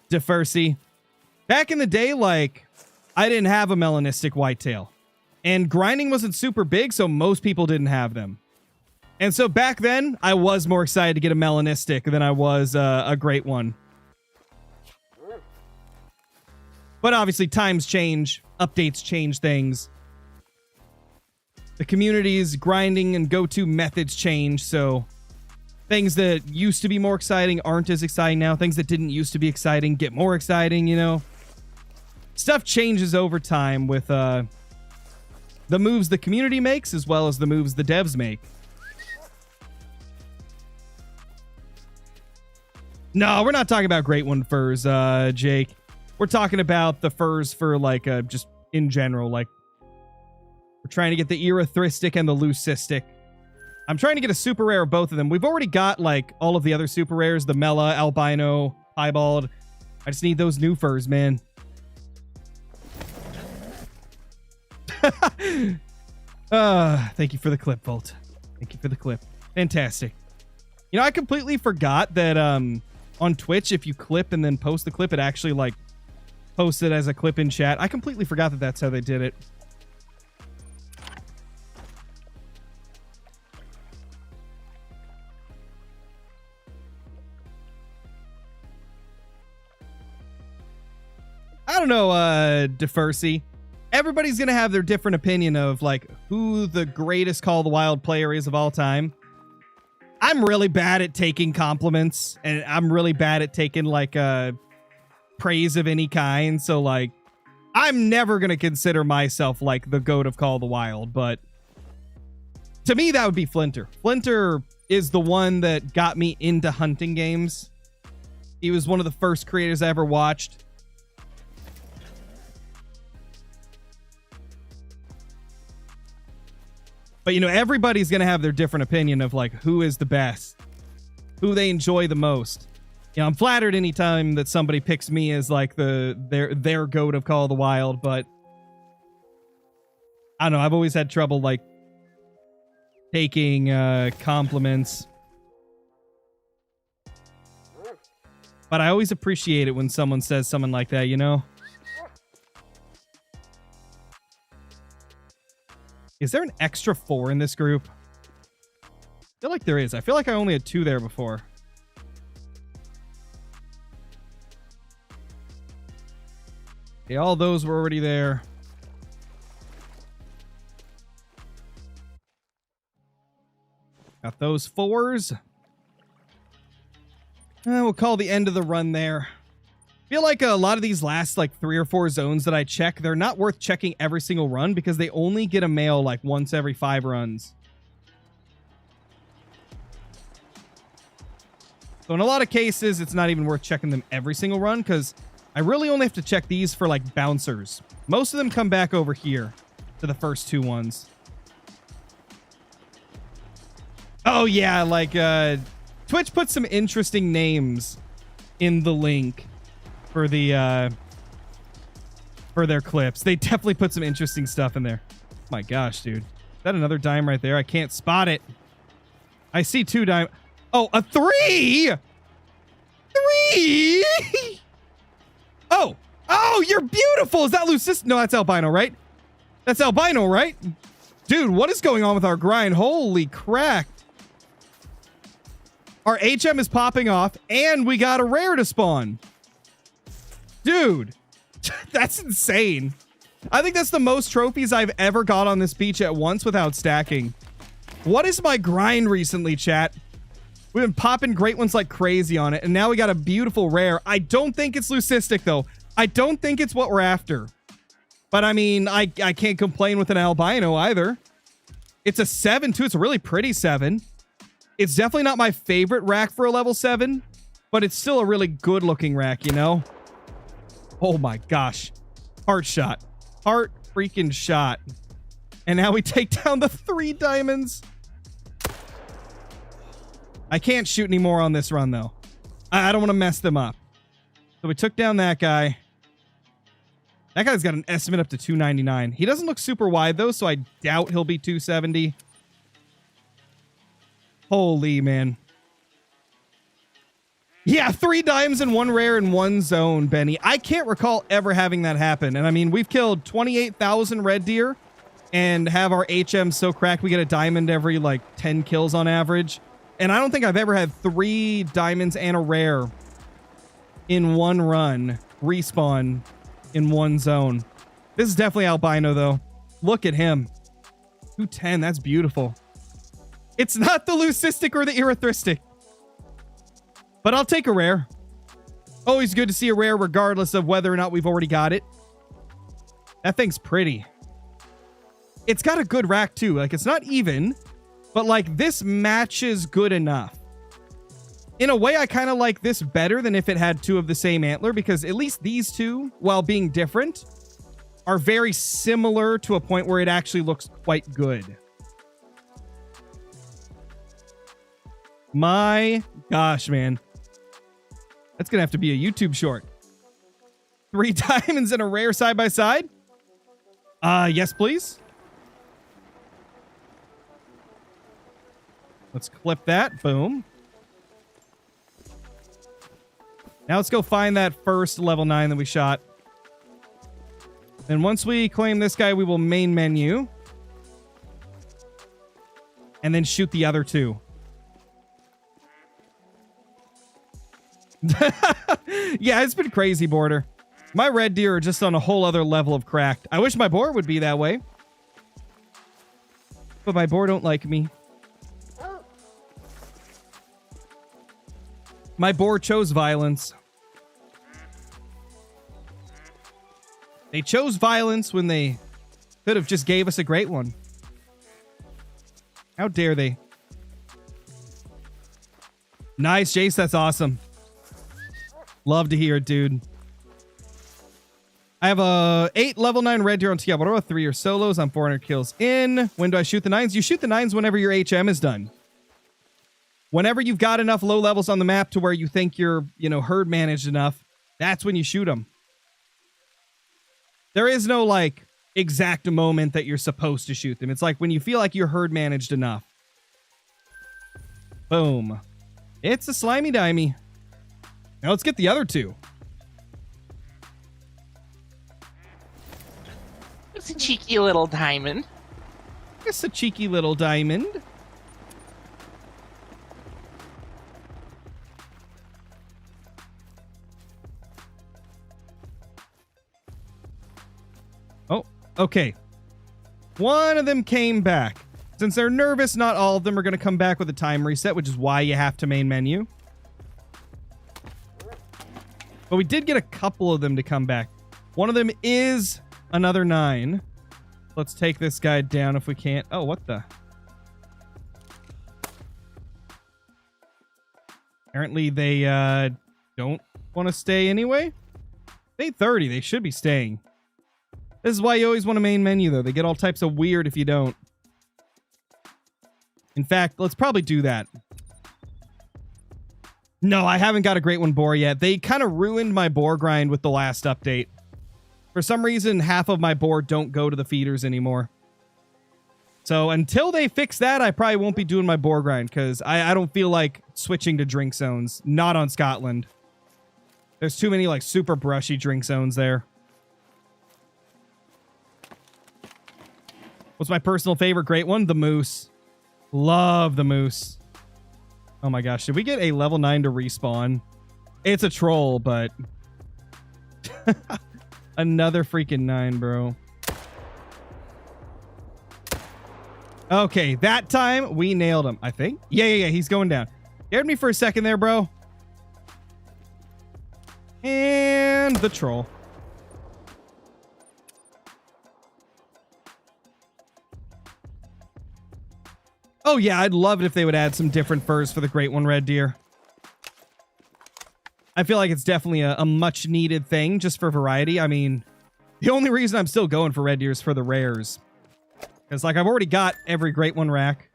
DeFercy. Back in the day, like, I didn't have a melanistic whitetail. And grinding wasn't super big, so most people didn't have them. And so back then, I was more excited to get a melanistic than I was a great one. But obviously, times change. Updates change things. The community's grinding and go-to methods change, so things that used to be more exciting aren't as exciting now. Things that didn't used to be exciting get more exciting, you know? Stuff changes over time with the moves the community makes as well as the moves the devs make. No, we're not talking about Great One furs, Jake. We're talking about the furs for, like, just in general. Like, we're trying to get the erythristic and the leucistic. I'm trying to get a super rare of both of them. We've already got, like, all of the other super rares. The Mela, Albino, Piebald. I just need those new furs, man. Thank you for the clip, Volt. Thank you for the clip. Fantastic. You know, I completely forgot that on Twitch, if you clip and then post the clip, it actually, like, posts it as a clip in chat. I completely forgot that that's how they did it. I don't know, DeFercy. Everybody's going to have their different opinion of, like, who the greatest Call of the Wild player is of all time. I'm really bad at taking compliments, and I'm really bad at taking, like, praise of any kind. So, like, I'm never going to consider myself, like, the GOAT of Call of the Wild, but to me, that would be Flinter. Flinter is the one that got me into hunting games. He was one of the first creators I ever watched. But, you know, everybody's going to have their different opinion of, like, who is the best, who they enjoy the most. You know, I'm flattered anytime that somebody picks me as, like, their GOAT of Call of the Wild, but I don't know. I've always had trouble, like, taking compliments. But I always appreciate it when someone says something like that, you know? Is there an extra 4 in this group? I feel like there is. I feel like I only had 2 there before. Okay, all those were already there. Got those 4s. We'll call the end of the run there. I feel like a lot of these last, like, 3 or 4 zones that I check, they're not worth checking every single run because they only get a male, like, once every 5 runs. So in a lot of cases, it's not even worth checking them every single run because I really only have to check these for, like, bouncers. Most of them come back over here to the first 2 ones. Oh, yeah, like, Twitch put some interesting names in the link for the for their clips. They definitely put some interesting stuff in there. My gosh, dude. Is that another dime right there? I can't spot it. I see 2 dime. Oh, a 3! 3! Oh! Oh, you're beautiful! Is that Lucis? No, that's Albino, right? That's Albino, right? Dude, what is going on with our grind? Holy crack. Our HM is popping off, and we got a rare to spawn. Dude, that's insane. I think that's the most trophies I've ever got on this beach at once without stacking. What is my grind recently, chat? We've been popping great ones like crazy on it, and now we got a beautiful rare. I don't think it's leucistic, though. I don't think it's what we're after. But, I mean, I can't complain with an albino either. It's a 7, too. It's a really pretty 7. It's definitely not my favorite rack for a level 7, but it's still a really good-looking rack, you know? Oh, my gosh. Heart shot. Heart freaking shot. And now we take down the 3 diamonds. I can't shoot anymore on this run, though. I don't want to mess them up. So we took down that guy. That guy's got an estimate up to 299. He doesn't look super wide, though, so I doubt he'll be 270. Holy, man. Yeah, 3 dimes and 1 rare in 1 zone, Benny. I can't recall ever having that happen. And, I mean, we've killed 28,000 red deer and have our HM so cracked we get a diamond every, like, 10 kills on average. And I don't think I've ever had 3 diamonds and a rare in 1 run respawn in 1 zone. This is definitely albino, though. Look at him. 210. That's beautiful. It's not the leucistic or the erythristic. But I'll take a rare. Always good to see a rare regardless of whether or not we've already got it. That thing's pretty. It's got a good rack, too. Like, it's not even... But, like, this matches good enough. In a way, I kind of like this better than if it had 2 of the same antler, because at least these 2, while being different, are very similar to a point where it actually looks quite good. My gosh, man. That's going to have to be a YouTube short. 3 diamonds and a rare side by side? Yes, please. Let's clip that. Boom. Now let's go find that first level 9 that we shot. And once we claim this guy, we will main menu. And then shoot the other 2. Yeah, it's been crazy, Border. My red deer are just on a whole other level of cracked. I wish my boar would be that way. But my boar don't like me. My boar chose violence. They chose violence when they could have just gave us a great one. How dare they? Nice, Jace. That's awesome. Love to hear it, dude. I have a 8 level 9 red deer on Tiago. 3 or solos. I'm 400 kills in. When do I shoot the 9s? You shoot the 9s whenever your HM is done. Whenever you've got enough low levels on the map to where you think you're, herd managed enough, that's when you shoot them. There is no, like, exact moment that you're supposed to shoot them. It's like when you feel like you're herd managed enough. Boom. It's a slimy dimey. Now let's get the other 2. It's a cheeky little diamond. It's a cheeky little diamond. Oh, okay. One of them came back. Since they're nervous, not all of them are going to come back with a time reset, which is why you have to main menu. But we did get a couple of them to come back. One of them is another 9. Let's take this guy down if we can't. Oh, what the? Apparently they don't want to stay anyway. 8:30. They should be staying. This is why you always want a main menu, though. They get all types of weird if you don't. In fact, let's probably do that. No, I haven't got a great one boar yet. They kind of ruined my boar grind with the last update. For some reason, half of my boar don't go to the feeders anymore. So until they fix that, I probably won't be doing my boar grind because I don't feel like switching to drink zones. Not on Scotland. There's too many like super brushy drink zones there. What's my personal favorite great one? The moose. Love the moose. Oh my gosh. Did we get a level 9 to respawn? It's a troll, but... Another freaking 9, bro. Okay, that time we nailed him, I think. Yeah. He's going down. Scared me for a second there, bro. And the troll. Oh yeah, I'd love it if they would add some different furs for the Great One Red Deer. I feel like it's definitely a much needed thing just for variety. I mean, the only reason I'm still going for red deer is for the rares. Because like I've already got every Great One rack.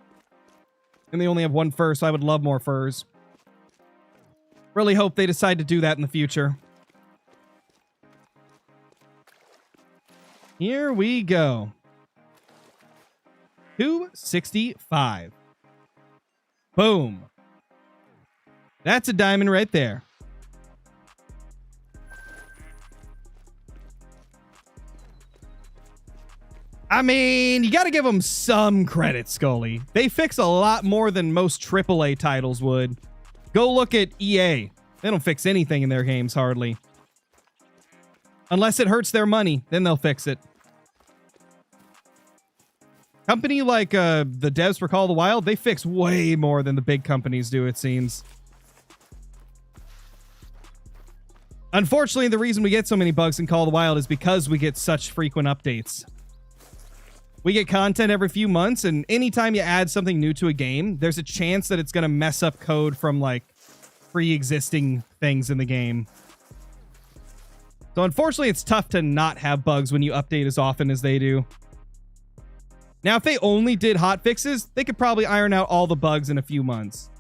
And they only have one fur, so I would love more furs. Really hope they decide to do that in the future. Here we go. 265. Boom. That's a diamond right there. I mean, you got to give them some credit, Scully. They fix a lot more than most AAA titles would. Go look at EA. They don't fix anything in their games, hardly. Unless it hurts their money, then they'll fix it. Company like the devs for Call of the Wild, they fix way more than the big companies do, it seems. Unfortunately, the reason we get so many bugs in Call of the Wild is because we get such frequent updates. We get content every few months, and anytime you add something new to a game, there's a chance that it's going to mess up code from, like, pre-existing things in the game. So, unfortunately, it's tough to not have bugs when you update as often as they do. Now, if they only did hotfixes, they could probably iron out all the bugs in a few months.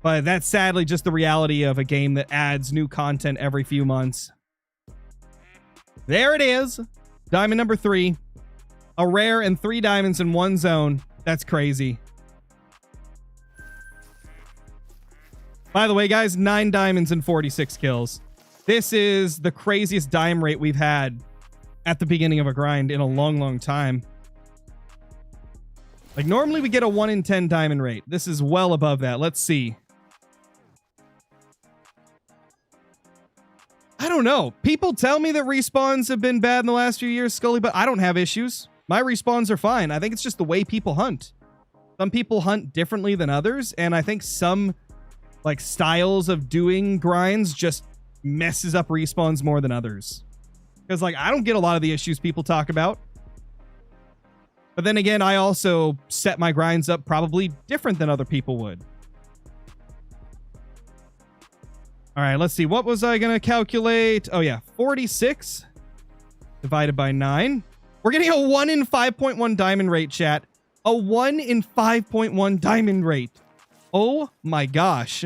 But that's sadly just the reality of a game that adds new content every few months. There it is. Diamond number 3. A rare and 3 diamonds in one zone. That's crazy. By the way, guys, 9 diamonds and 46 kills. This is the craziest dime rate we've had at the beginning of a grind in a long, long time. Like, normally we get a 1 in 10 diamond rate. This is well above that. Let's see. I don't know. People tell me that respawns have been bad in the last few years, Scully, but I don't have issues. My respawns are fine. I think it's just the way people hunt. Some people hunt differently than others, and I think some like styles of doing grinds just messes up respawns more than others. Because like I don't get a lot of the issues people talk about. But then again, I also set my grinds up probably different than other people would. All right, let's see. What was I going to calculate? Oh yeah, 46 divided by 9. We're getting a 1 in 5.1 diamond rate, chat. A 1 in 5.1 diamond rate. Oh my gosh.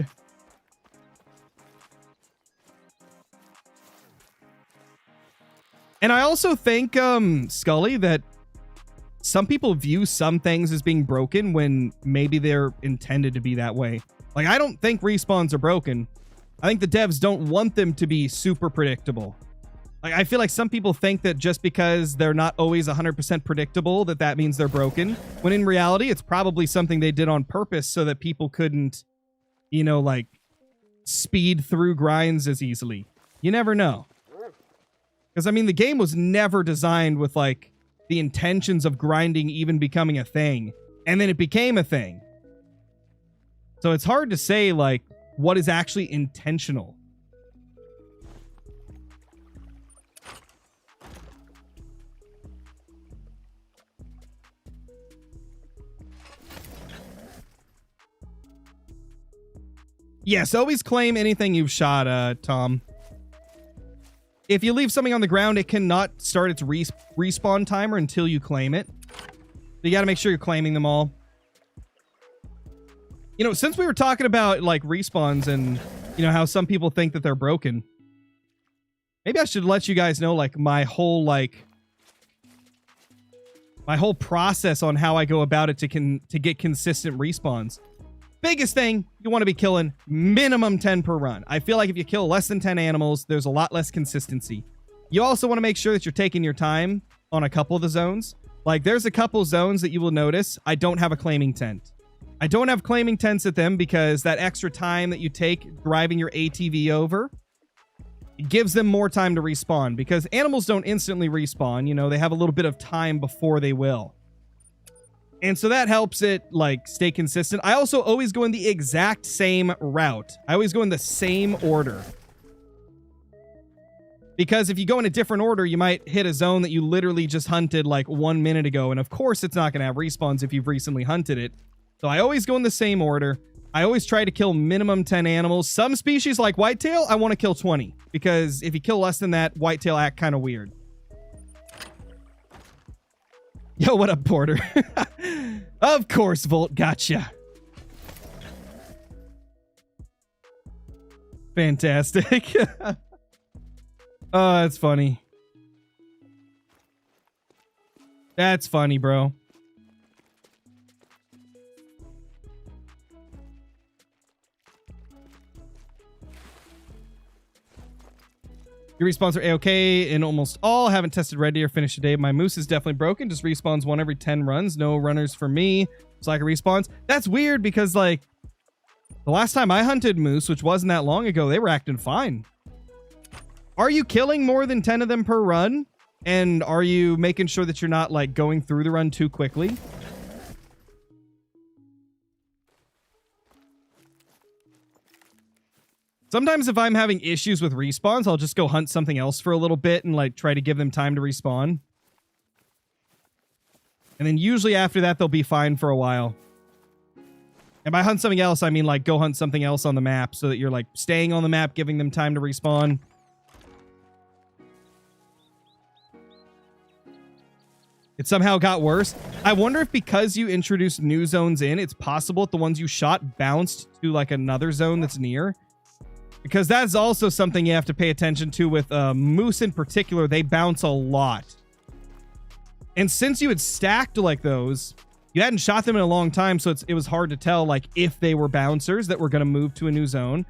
And I also think, Scully, that some people view some things as being broken when maybe they're intended to be that way. Like, I don't think respawns are broken. I think the devs don't want them to be super predictable. Like, I feel like some people think that just because they're not always 100% predictable, that means they're broken. When in reality, it's probably something they did on purpose so that people couldn't, you know, like, speed through grinds as easily. You never know. Because, I mean, the game was never designed with, like, the intentions of grinding even becoming a thing. And then it became a thing. So it's hard to say, like, what is actually intentional. Yes, always claim anything you've shot, Tom. If you leave something on the ground, it cannot start its respawn timer until you claim it. You got to make sure you're claiming them all. You know, since we were talking about, like, respawns and, you know, how some people think that they're broken, maybe I should let you guys know, like, my whole process on how I go about it to get consistent respawns. Biggest thing, you want to be killing minimum 10 per run. I feel like if you kill less than 10 animals, there's a lot less consistency. You also want to make sure that you're taking your time on a couple of the zones. Like, there's a couple zones that you will notice I don't have a claiming tent. I don't have claiming tents at them because that extra time that you take driving your ATV over, it gives them more time to respawn, because animals don't instantly respawn. You know, they have a little bit of time before they will. And so that helps it like stay consistent. I also always go in the exact same route. I always go in the same order. Because if you go in a different order, you might hit a zone that you literally just hunted like 1 minute ago. And of course, it's not going to have respawns if you've recently hunted it. So I always go in the same order. I always try to kill minimum 10 animals. Some species like whitetail, I want to kill 20. Because if you kill less than that, whitetail act kind of weird. Yo, what up, Porter? Of course, Volt, gotcha. Fantastic. Oh, that's funny. That's funny, bro. Your respawns are A-okay in almost all. Haven't tested red deer. Finished today. My moose is definitely broken. Just respawns one every 10 runs. No runners for me. It's like a respawns. That's weird because, like, the last time I hunted moose, which wasn't that long ago, they were acting fine. Are you killing more than 10 of them per run? And are you making sure that you're not, like, going through the run too quickly? Sometimes if I'm having issues with respawns, I'll just go hunt something else for a little bit and like try to give them time to respawn. And then usually after that, they'll be fine for a while. And by hunt something else, I mean like go hunt something else on the map so that you're like staying on the map, giving them time to respawn. It somehow got worse. I wonder if because you introduced new zones in, it's possible that the ones you shot bounced to like another zone that's near. Because that's also something you have to pay attention to with moose in particular. They bounce a lot. And since you had stacked like those, you hadn't shot them in a long time, so it was hard to tell like if they were bouncers that were going to move to a new zone.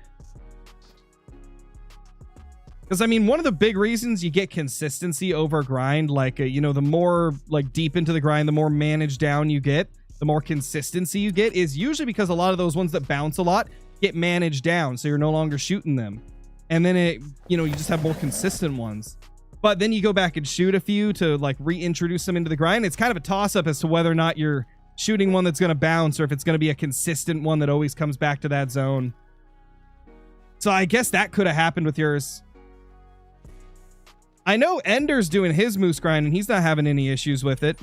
Because, I mean, one of the big reasons you get consistency over grind, like, you know, the more like deep into the grind, the more managed down you get, the more consistency you get, is usually because a lot of those ones that bounce a lot get managed down, so you're no longer shooting them. And then it, you know, you just have more consistent ones. But then you go back and shoot a few to like reintroduce them into the grind. It's kind of a toss-up as to whether or not you're shooting one that's going to bounce or if it's going to be a consistent one that always comes back to that zone. So I guess that could have happened with yours. I know Ender's doing his moose grind and he's not having any issues with it.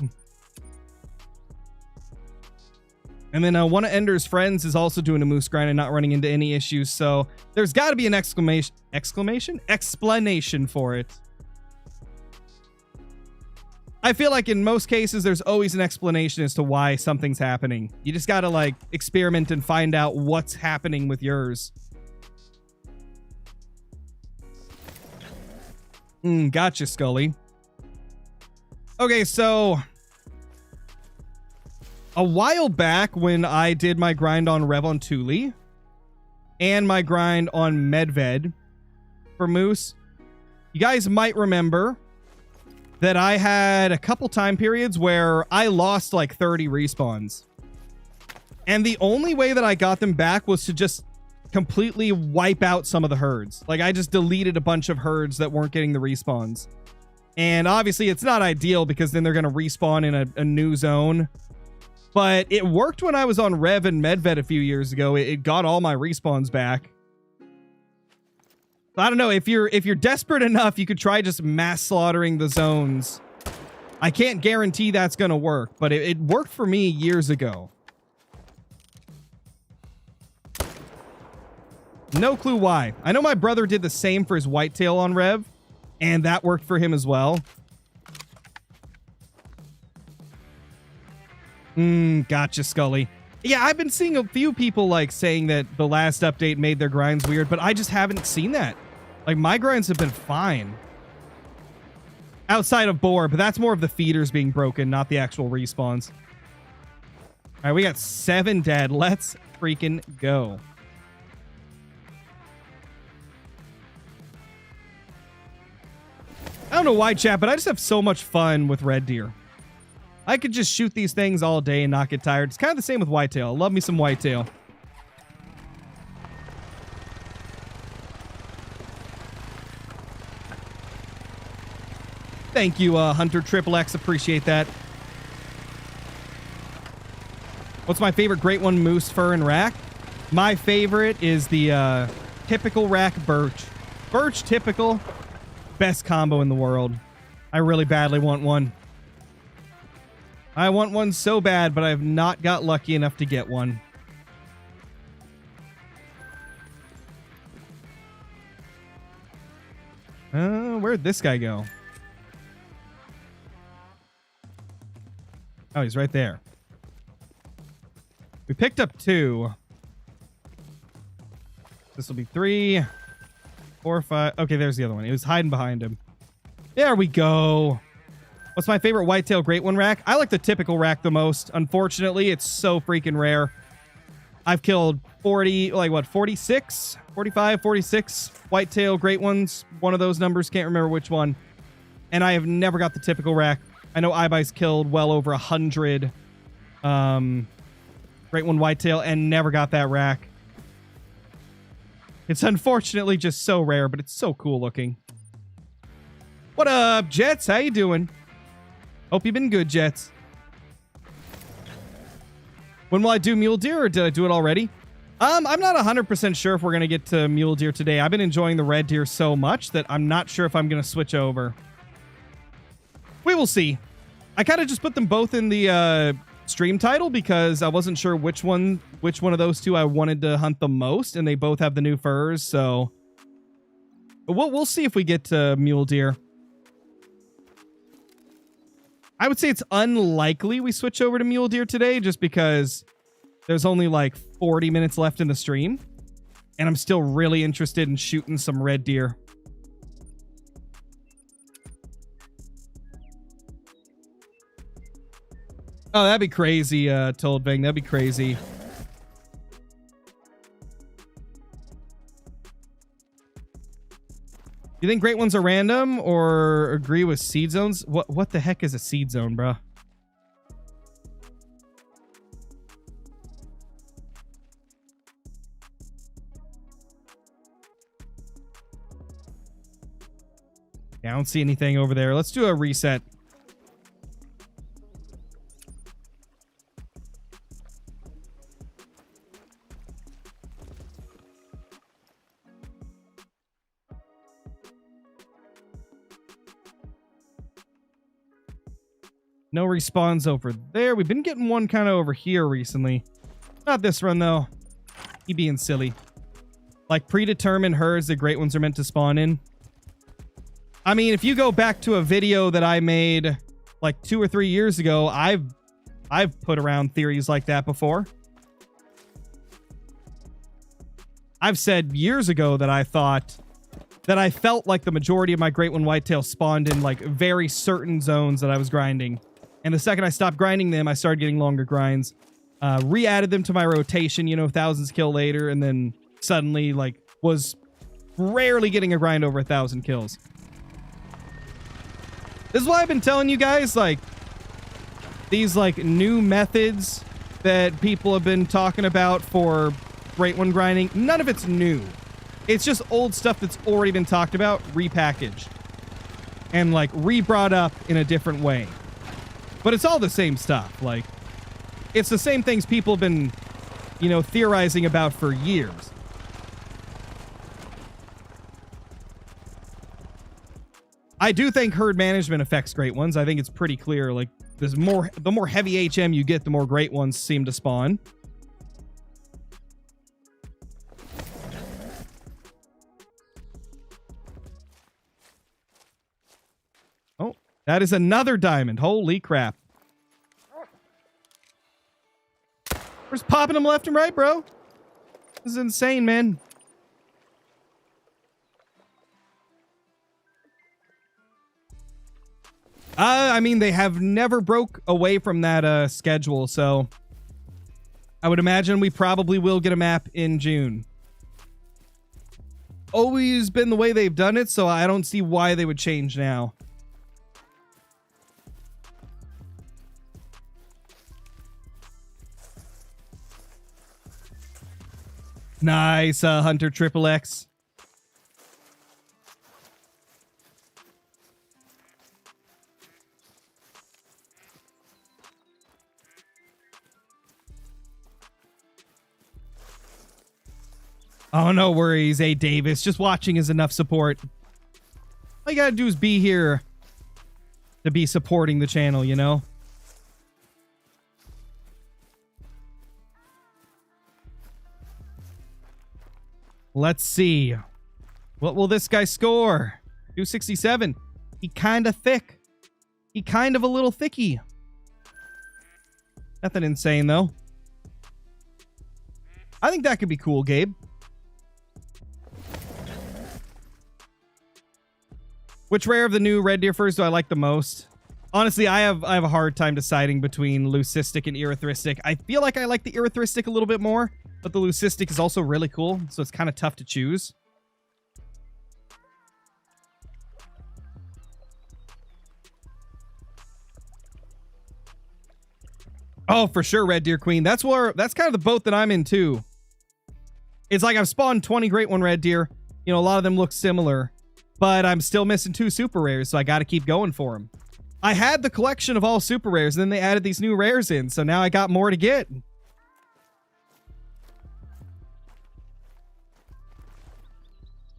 And then one of Ender's friends is also doing a moose grind and not running into any issues. So there's got to be an explanation for it. I feel like in most cases, there's always an explanation as to why something's happening. You just got to like experiment and find out what's happening with yours. Gotcha, Scully. Okay, so a while back when I did my grind on Revontuli and my grind on Medved for moose, you guys might remember that I had a couple time periods where I lost like 30 respawns. And the only way that I got them back was to just completely wipe out some of the herds. Like I just deleted a bunch of herds that weren't getting the respawns. And obviously it's not ideal because then they're going to respawn in a new zone. But it worked when I was on Rev and Medved a few years ago. It got all my respawns back. I don't know, if you're desperate enough, you could try just mass slaughtering the zones. I can't guarantee that's going to work, but it worked for me years ago. No clue why. I know my brother did the same for his whitetail on Rev, and that worked for him as well. Gotcha, Scully. Yeah, I've been seeing a few people like saying that the last update made their grinds weird, but I just haven't seen that. Like my grinds have been fine. Outside of boar, but that's more of the feeders being broken, not the actual respawns. All right, we got 7 dead. Let's freaking go. I don't know why, chat, but I just have so much fun with red deer. I could just shoot these things all day and not get tired. It's kind of the same with whitetail. I love me some whitetail. Thank you, Hunter Triple X. Appreciate that. What's my favorite Great One moose fur and rack? My favorite is the typical rack birch. Birch typical. Best combo in the world. I really badly want one. I want one so bad, but I have not got lucky enough to get one. Where'd this guy go? Oh, he's right there. We picked up 2. This will be 3, 4, 5. Okay, there's the other one. He was hiding behind him. There we go. What's my favorite whitetail Great One rack? I like the typical rack the most. Unfortunately, it's so freaking rare. I've killed 46, 45, 46 whitetail Great Ones. One of those numbers, can't remember which one. And I have never got the typical rack. I know iBuy's killed well over 100 Great One whitetail and never got that rack. It's unfortunately just so rare, but it's so cool looking. What up, Jets? How you doing? Hope you've been good, Jets. When will I do mule deer, or did I do it already? I'm not 100% sure if we're going to get to mule deer today. I've been enjoying the red deer so much that I'm not sure if I'm going to switch over. We will see. I kind of just put them both in the stream title because I wasn't sure which one of those two I wanted to hunt the most, and they both have the new furs, so we'll see if we get to mule deer. I would say it's unlikely we switch over to mule deer today just because there's only like 40 minutes left in the stream, and I'm still really interested in shooting some red deer. Oh, that'd be crazy, Toldving. That'd be crazy. You think Great Ones are random or agree with seed zones? What the heck is a seed zone, bro? Yeah, I don't see anything over there. Let's do a reset. No respawns over there. We've been getting one kind of over here recently. Not this run, though. He being silly. Like predetermined herds that Great Ones are meant to spawn in. I mean, if you go back to a video that I made like 2 or 3 years ago, I've put around theories like that before. I've said years ago that I felt like the majority of my Great One whitetail spawned in like very certain zones that I was grinding. And the second I stopped grinding them, I started getting longer grinds. Re-added them to my rotation, you know, thousands kill later, and then suddenly like was rarely getting a grind over 1,000 kills. This is why I've been telling you guys, like, these like new methods that people have been talking about for Great One grinding. None of it's new. It's just old stuff that's already been talked about, repackaged. And like re-brought up in a different way. But it's all the same stuff. Like, it's the same things people have been, you know, theorizing about for years. I do think herd management affects Great Ones. I think it's pretty clear. Like, the more heavy HM you get, the more Great Ones seem to spawn. Oh, that is another diamond. Holy crap. We're just popping them left and right, bro. This is insane, man. I mean, they have never broke away from that schedule, so I would imagine we probably will get a map in June. Always been the way they've done it, so I don't see why they would change now. Nice, Hunter Triple X. Oh, no worries, A. Davis. Just watching is enough support. All you gotta do is be here to be supporting the channel, you know? Let's see. What will this guy score? 267. He kind of thick. He kind of a little thicky. Nothing insane, though. I think that could be cool, Gabe. Which rare of the new red deer furs do I like the most? Honestly, I have a hard time deciding between leucistic and erythristic. I feel like I like the erythristic a little bit more, but the leucistic is also really cool, so it's kind of tough to choose. Oh, for sure, Red Deer Queen. That's kind of the boat that I'm in too. It's like I've spawned 20 Great One Red Deer. You know, a lot of them look similar, but I'm still missing 2 super rares, so I got to keep going for them. I had the collection of all super rares, and then they added these new rares in, so now I got more to get. And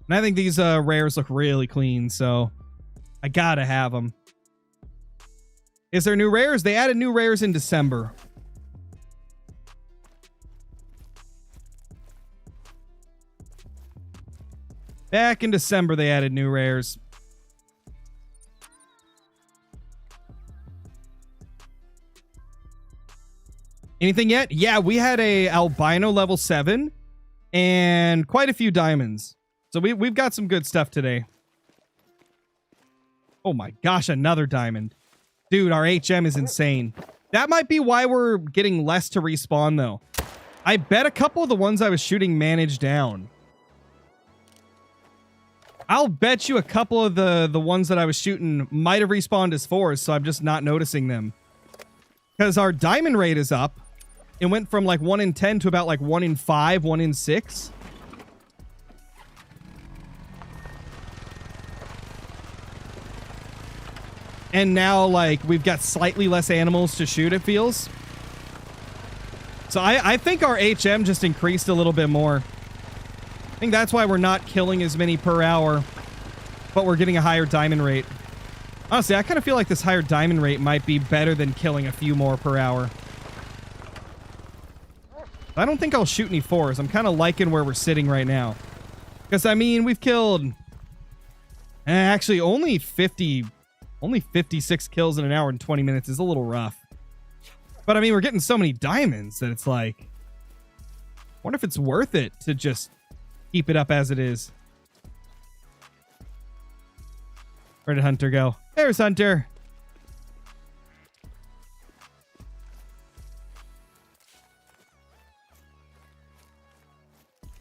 I think these rares look really clean, so I gotta have them. Is there new rares? They added new rares in December. Back in December, they added new rares. Anything yet? Yeah, we had a albino level 7 and quite a few diamonds. So we've got some good stuff today. Oh my gosh, another diamond. Dude, our HM is insane. That might be why we're getting less to respawn, though. I bet a couple of the ones I was shooting managed down. I'll bet you a couple of the ones that I was shooting might have respawned as 4s, so I'm just not noticing them. Because our diamond rate is up. It went from like 1 in 10 to about like 1 in 5, 1 in 6. And now, like, we've got slightly less animals to shoot, it feels. So I think our HM just increased a little bit more. I think that's why we're not killing as many per hour, but we're getting a higher diamond rate. Honestly, I kind of feel like this higher diamond rate might be better than killing a few more per hour. I don't think I'll shoot any 4s. I'm kind of liking where we're sitting right now. Because, I mean, we've killed... actually, only 56 kills in an hour and 20 minutes is a little rough. But, I mean, we're getting so many diamonds that it's like... I wonder if it's worth it to just keep it up as it is. Where did Hunter go? There's Hunter.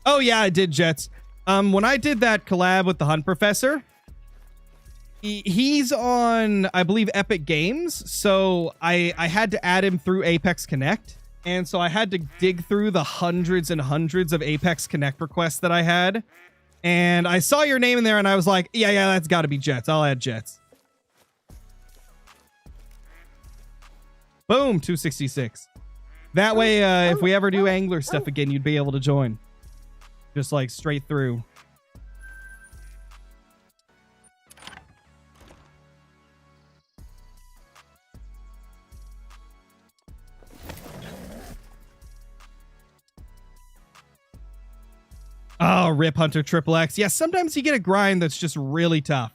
Oh, yeah, I did, Jets. When I did that collab with the Hunt Professor, he's on, I believe, Epic Games. So I had to add him through Apex Connect. And so I had to dig through the hundreds and hundreds of Apex Connect requests that I had. And I saw your name in there and I was like, yeah, that's got to be Jets. I'll add Jets. Boom, 266. That way, if we ever do angler stuff again, you'd be able to join. Just like straight through. Oh, rip Hunter Triple X. Yeah, sometimes you get a grind that's just really tough.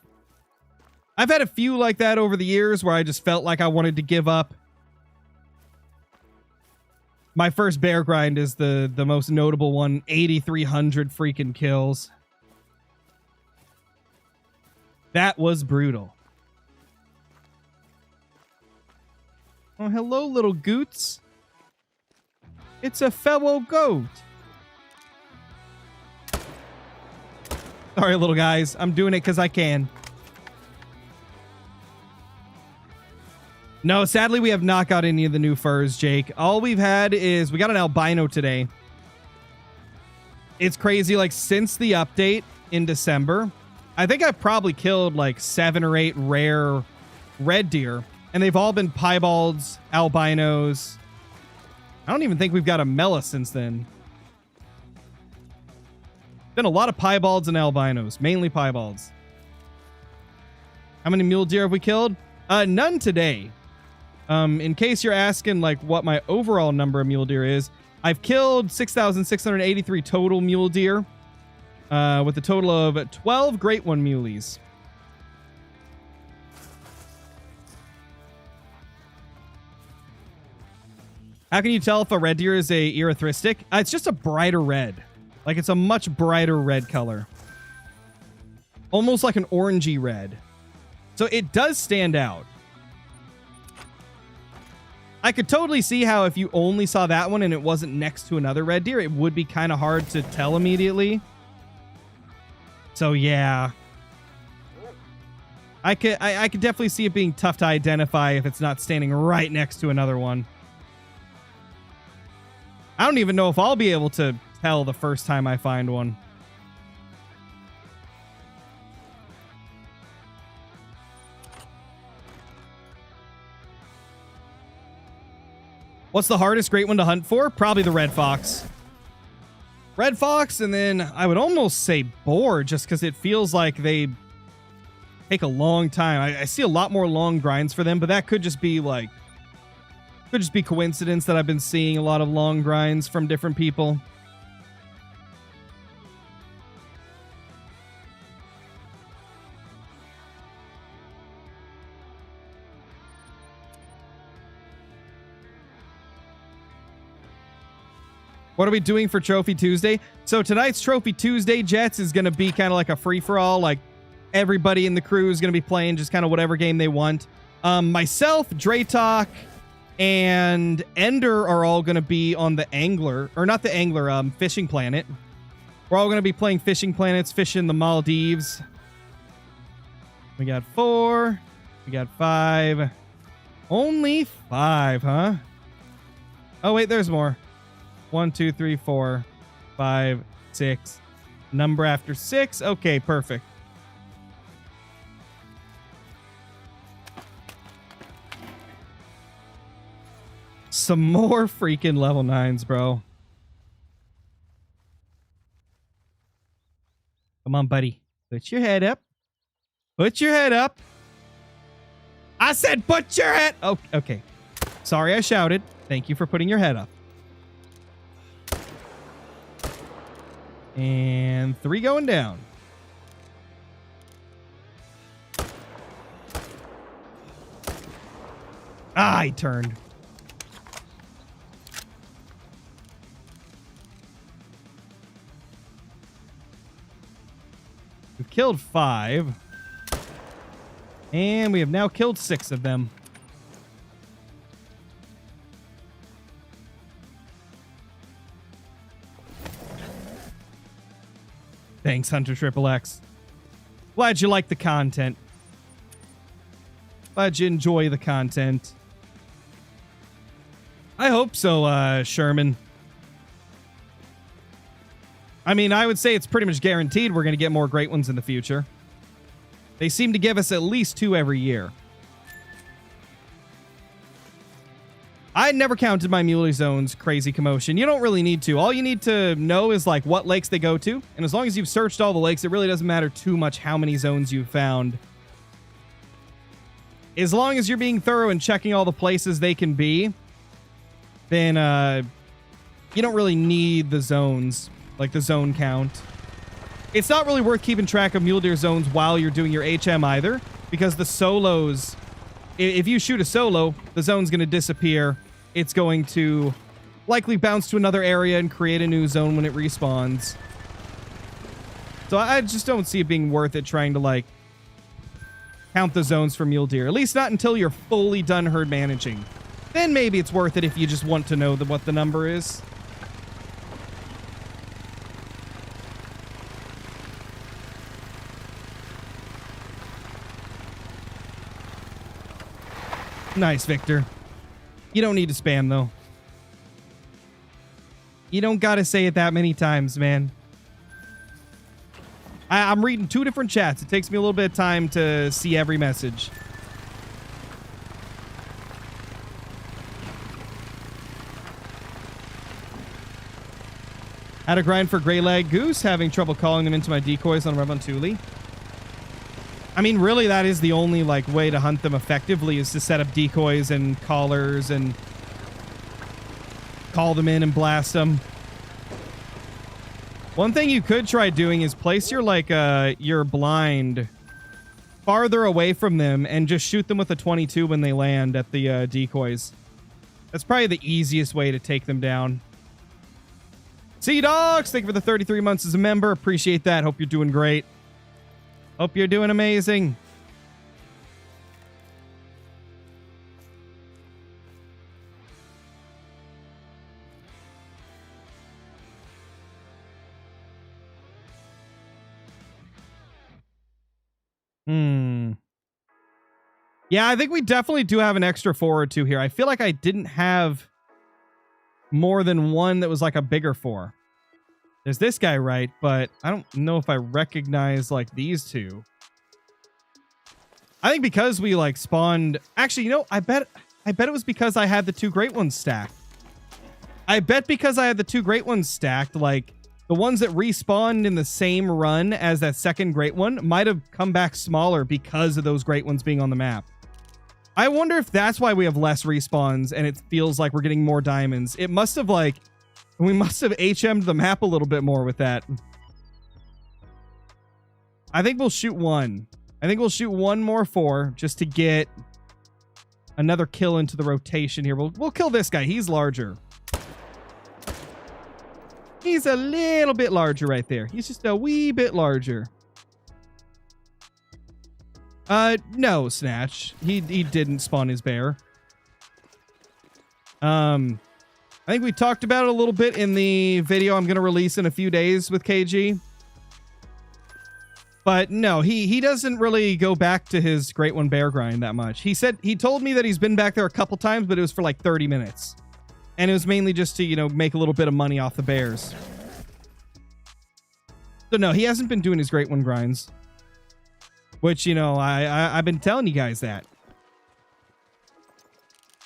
I've had a few like that over the years where I just felt like I wanted to give up. My first bear grind is the most notable one. 8,300 freaking kills. That was brutal. Oh, hello, little goots. It's a fellow goat. Sorry, little guys. I'm doing it because I can. No, sadly, we have not got any of the new furs, Jake. All we've had is we got an albino today. It's crazy. Like, since the update in December, I think I've probably killed like 7 or 8 rare red deer, and they've all been piebalds, albinos. I don't even think we've got a Mela since then. Been a lot of piebalds and albinos, mainly piebalds. How many mule deer have we killed? None today. In case you're asking like what my overall number of mule deer is, I've killed 6,683 total mule deer, with a total of 12 great one muleys. How can you tell if a red deer is a erythristic? It's just a brighter red. Like it's a much brighter red color. Almost like an orangey red. So it does stand out. I could totally see how if you only saw that one and it wasn't next to another red deer, it would be kind of hard to tell immediately. So yeah. I could definitely see it being tough to identify if it's not standing right next to another one. I don't even know if I'll be able to tell the first time I find one. What's the hardest great one to hunt for? Probably the red fox. Red fox, and then I would almost say boar, just because it feels like they take a long time. I see a lot more long grinds for them, but that could just be like... Could just be coincidence that I've been seeing a lot of long grinds from different people. What are we doing for Trophy Tuesday? So tonight's Trophy Tuesday, Jets, is going to be kind of like a free-for-all. Like everybody in the crew is going to be playing just kind of whatever game they want. Myself, Draytalk, and Ender are all going to be on the Angler, or not the Angler, Fishing Planet. We're all going to be playing Fishing Planets, fishing the Maldives. We got 4. We got 5. Only 5, huh? Oh, wait, there's more. 1, 2, 3, 4, 5, 6. Number after 6. Okay, perfect. Some more freaking level 9s, bro. Come on, buddy. Put your head up. Put your head up. I said put your head... Oh, okay. Sorry I shouted. Thank you for putting your head up. And 3 going down. Ah, he turned. We've killed 5. And we have now killed 6 of them. Thanks, Hunter Triple X. Glad you like the content. Glad you enjoy the content. I hope so, Sherman. I mean, I would say it's pretty much guaranteed we're going to get more great ones in the future. They seem to give us at least 2 every year. I never counted my muley zones, Crazy Commotion. You don't really need to. All you need to know is like what lakes they go to. And as long as you've searched all the lakes, it really doesn't matter too much how many zones you've found. As long as you're being thorough and checking all the places they can be, then you don't really need the zones, like the zone count. It's not really worth keeping track of mule deer zones while you're doing your HM either, because the solos, if you shoot a solo, the zone's going to disappear. It's going to likely bounce to another area and create a new zone when it respawns. So I just don't see it being worth it trying to like count the zones for mule deer, at least not until you're fully done herd managing. Then maybe it's worth it if you just want to know what the number is. Nice, Victor. You don't need to spam, though. You don't gotta say it that many times, man. I'm reading 2 different chats. It takes me a little bit of time to see every message. Had a grind for gray leg goose, having trouble calling them into my decoys on Revontuli. I mean, really, that is the only like way to hunt them effectively, is to set up decoys and callers and call them in and blast them. One thing you could try doing is place your like your blind farther away from them and just shoot them with a 22 when they land at the decoys. That's probably the easiest way to take them down. Sea Dogs, thank you for the 33 months as a member. Appreciate that. Hope you're doing great. Hope you're doing amazing. Yeah, I think we definitely do have an extra 4 or 2 here. I feel like I didn't have more than one that was like a bigger 4. There's this guy, right? But I don't know if I recognize like these two. I think because we like spawned... Actually, you know, I bet it was because I had the 2 great ones stacked. I bet because I had the 2 great ones stacked, like the ones that respawned in the same run as that second great one might have come back smaller because of those great ones being on the map. I wonder if that's why we have less respawns and it feels like we're getting more diamonds. It must have like... We must have HM'd the map a little bit more with that. I think we'll shoot one. I think we'll shoot one more 4 just to get another kill into the rotation here. We'll kill this guy. He's larger. He's a little bit larger right there. He's just a wee bit larger. No, Snatch. He didn't spawn his bear. I think we talked about it a little bit in the video I'm going to release in a few days with KG. But no, he doesn't really go back to his Great One bear grind that much. He told me that he's been back there a couple times, but it was for like 30 minutes. And it was mainly just to, you know, make a little bit of money off the bears. So no, he hasn't been doing his Great One grinds. Which, you know, I've been telling you guys that.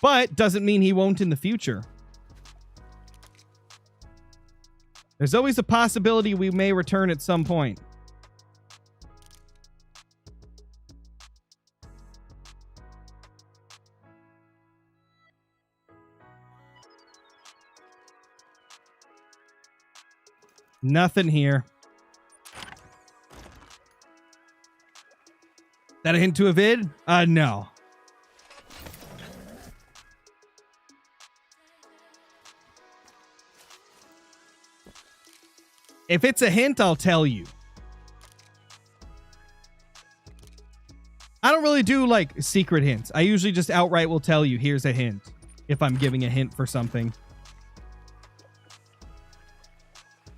But doesn't mean he won't in the future. There's always a possibility we may return at some point. Nothing here. That a hint to a vid? No. If it's a hint, I'll tell you. I don't really do like secret hints. I usually just outright will tell you, here's a hint, if I'm giving a hint for something.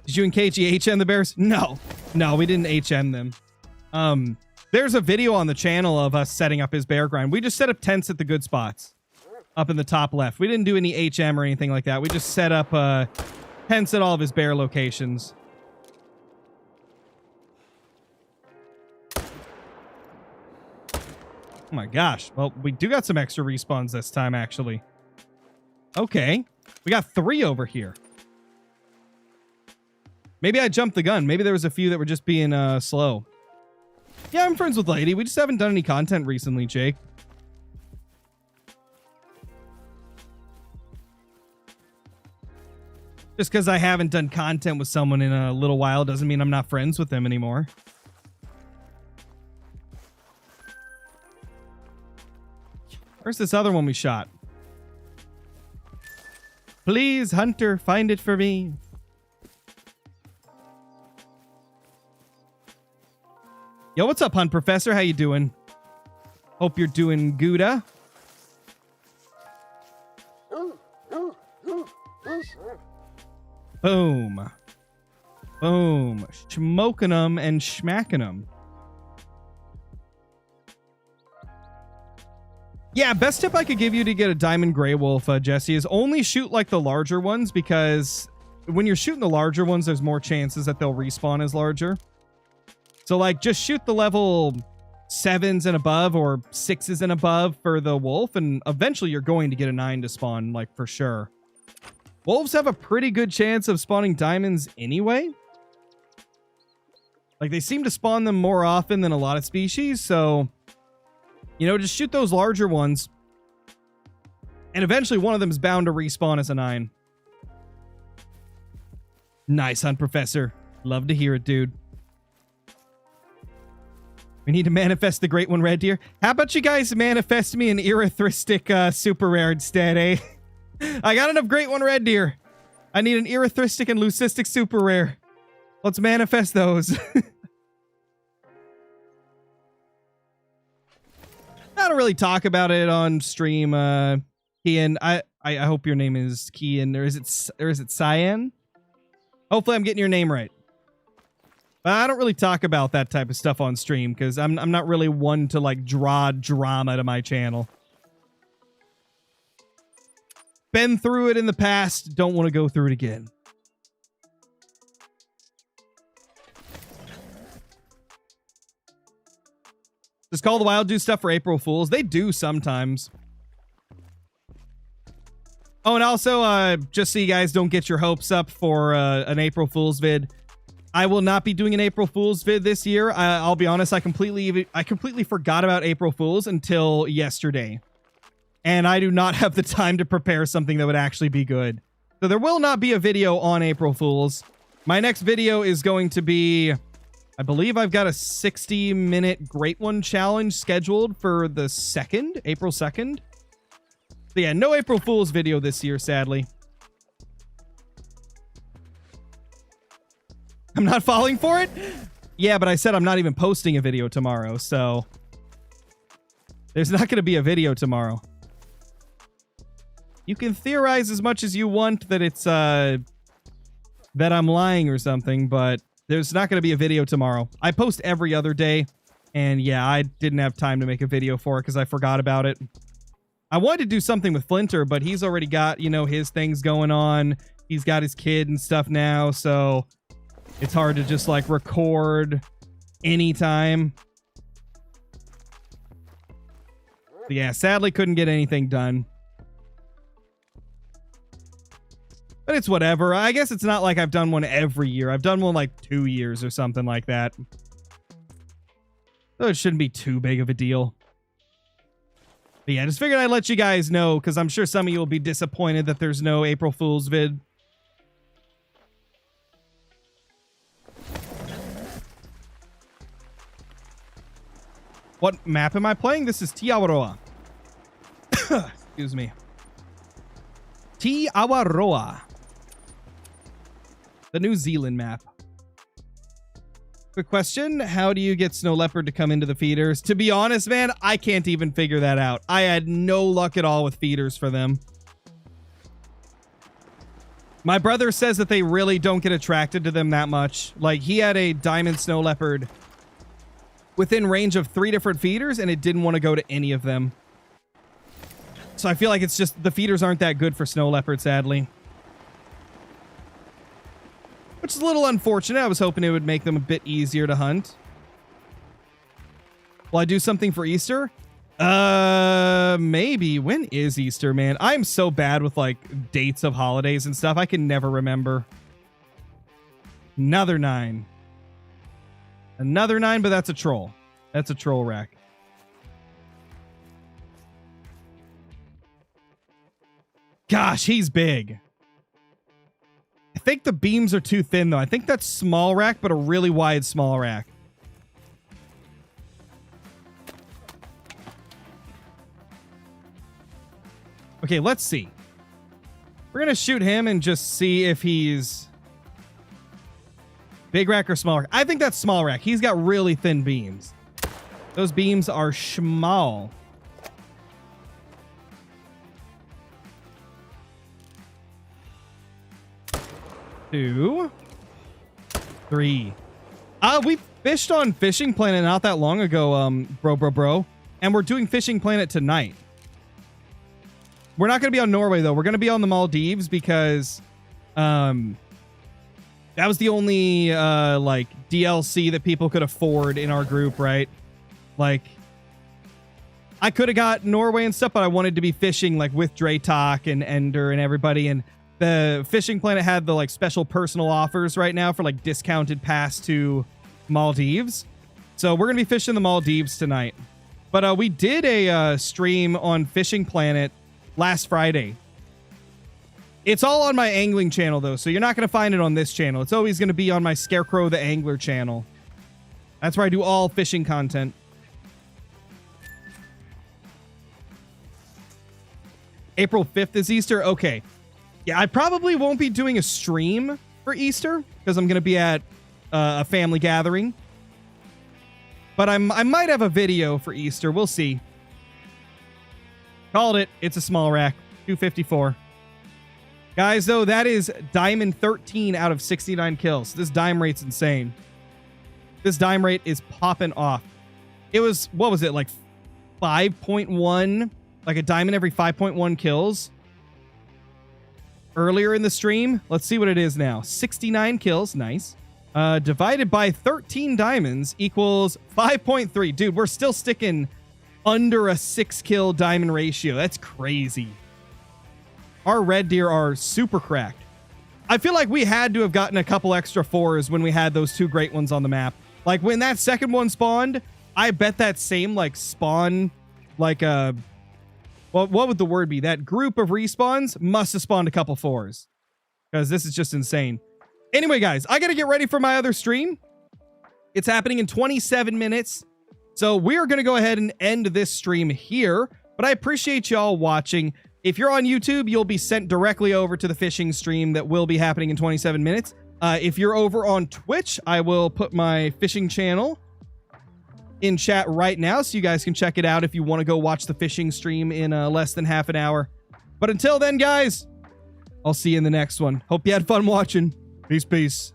Did you and KG HM the bears? No. No, we didn't HM them. There's a video on the channel of us setting up his bear grind. We just set up tents at the good spots up in the top left. We didn't do any HM or anything like that. We just set up tents at all of his bear locations. Oh my gosh. Well, we do got some extra respawns this time, actually. Okay. We got 3 over here. Maybe I jumped the gun. Maybe there was a few that were just being slow. Yeah, I'm friends with Lady. We just haven't done any content recently, Jake. Just because I haven't done content with someone in a little while doesn't mean I'm not friends with them anymore. Where's this other one we shot? Please, Hunter, find it for me. Yo, what's up, Hunt Professor? How you doing? Hope you're doing Gouda. Boom. Boom. Schmoking them and schmacking them. Yeah, best tip I could give you to get a Diamond Grey Wolf, Jesse, is only shoot like the larger ones, because when you're shooting the larger ones, there's more chances that they'll respawn as larger. So, like, just shoot the level 7s and above or 6s and above for the wolf, and eventually you're going to get a 9 to spawn, like, for sure. Wolves have a pretty good chance of spawning diamonds anyway. Like, they seem to spawn them more often than a lot of species, so, you know, just shoot those larger ones. And eventually one of them is bound to respawn as a 9. Nice hunt, Professor. Love to hear it, dude. We need to manifest the great one, Red Deer. How about you guys manifest me an erythristic super rare instead, eh? I got enough great one, Red Deer. I need an erythristic and leucistic super rare. Let's manifest those. I don't really talk about it on stream, Kian. I hope your name is Kian, or is it Cyan? Hopefully I'm getting your name right. I don't really talk about that type of stuff on stream because I'm not really one to like draw drama to my channel. Been through it in the past, don't want to go through it again. Does Call of the Wild do stuff for April Fools? They do sometimes. Oh, and also, just so you guys don't get your hopes up for an April Fool's vid, I will not be doing an April Fool's vid this year. I'll be honest, I completely forgot about April Fool's until yesterday. And I do not have the time to prepare something that would actually be good. So there will not be a video on April Fool's. My next video is going to be, I believe I've got a 60-minute Great One challenge scheduled for the 2nd, April 2nd. So yeah, no April Fool's video this year, sadly. I'm not falling for it? Yeah, but I said I'm not even posting a video tomorrow, so there's not going to be a video tomorrow. You can theorize as much as you want that it's, that I'm lying or something, but there's not going to be a video tomorrow. I post every other day, and yeah, I didn't have time to make a video for it because I forgot about it. I wanted to do something with Flinter, but he's already got, you know, his things going on. He's got his kid and stuff now, so it's hard to just, like, record anytime. But yeah, sadly couldn't get anything done. But it's whatever. I guess it's not like I've done one every year. I've done one like 2 years or something like that. So it shouldn't be too big of a deal. But yeah, just figured I'd let you guys know because I'm sure some of you will be disappointed that there's no April Fool's vid. What map am I playing? This is Te Awaroa. Excuse me. Te Awaroa. The New Zealand map. Quick question. How do you get Snow Leopard to come into the feeders? To be honest, man, I can't even figure that out. I had no luck at all with feeders for them. My brother says that they really don't get attracted to them that much. Like, he had a diamond Snow Leopard within range of 3 different feeders, and it didn't want to go to any of them. So I feel like it's just the feeders aren't that good for Snow Leopard, sadly. Which is a little unfortunate. I was hoping it would make them a bit easier to hunt. Will I do something for Easter? Maybe. When is Easter, man? I'm so bad with, like, dates of holidays and stuff. I can never remember. Another 9. Another 9, but that's a troll. That's a troll rack. Gosh, he's big. I think the beams are too thin, though. I think that's small rack, but a really wide small rack. Okay, let's see. We're going to shoot him and just see if he's big rack or small rack. I think that's small rack. He's got really thin beams. Those beams are small. Two, 3. We fished on Fishing Planet not that long ago, bro. And we're doing Fishing Planet tonight. We're not going to be on Norway, though. We're going to be on the Maldives because that was the only, like, DLC that people could afford in our group, right? Like, I could have got Norway and stuff, but I wanted to be fishing, like, with Draytalk and Ender and everybody, and the Fishing Planet had the like special personal offers right now for like discounted pass to Maldives. So we're gonna be fishing the Maldives tonight. But we did a stream on Fishing Planet last Friday. It's all on my angling channel though, so you're not gonna find it on this channel. It's always gonna be on my Scarecrow the Angler channel. That's where I do all fishing content. April 5th is Easter. Okay. Yeah, I probably won't be doing a stream for Easter because I'm going to be at a family gathering. But I might have a video for Easter. We'll see. Called it. It's a small rack. 254. Guys, though, that is diamond 13 out of 69 kills. This dime rate's insane. This dime rate is popping off. It was, what was it, like 5.1? Like a diamond every 5.1 kills? Earlier in the stream. Let's see what it is now. 69 kills. Nice. Divided by 13 diamonds equals 5.3. Dude, we're still sticking under a 6-kill diamond ratio. That's crazy. Our red deer are super cracked. I feel like we had to have gotten a couple extra 4s when we had those 2 great ones on the map. Like when that second one spawned, I bet that same like spawn, like a... Well, what would the word be? That group of respawns must have spawned a couple 4s. Because this is just insane. Anyway, guys, I got to get ready for my other stream. It's happening in 27 minutes. So we are going to go ahead and end this stream here. But I appreciate y'all watching. If you're on YouTube, you'll be sent directly over to the fishing stream that will be happening in 27 minutes. If you're over on Twitch, I will put my fishing channel in chat right now so you guys can check it out if you want to go watch the fishing stream in less than half an hour. But until then, guys, I'll see you in the next one. Hope you had fun watching. Peace, peace.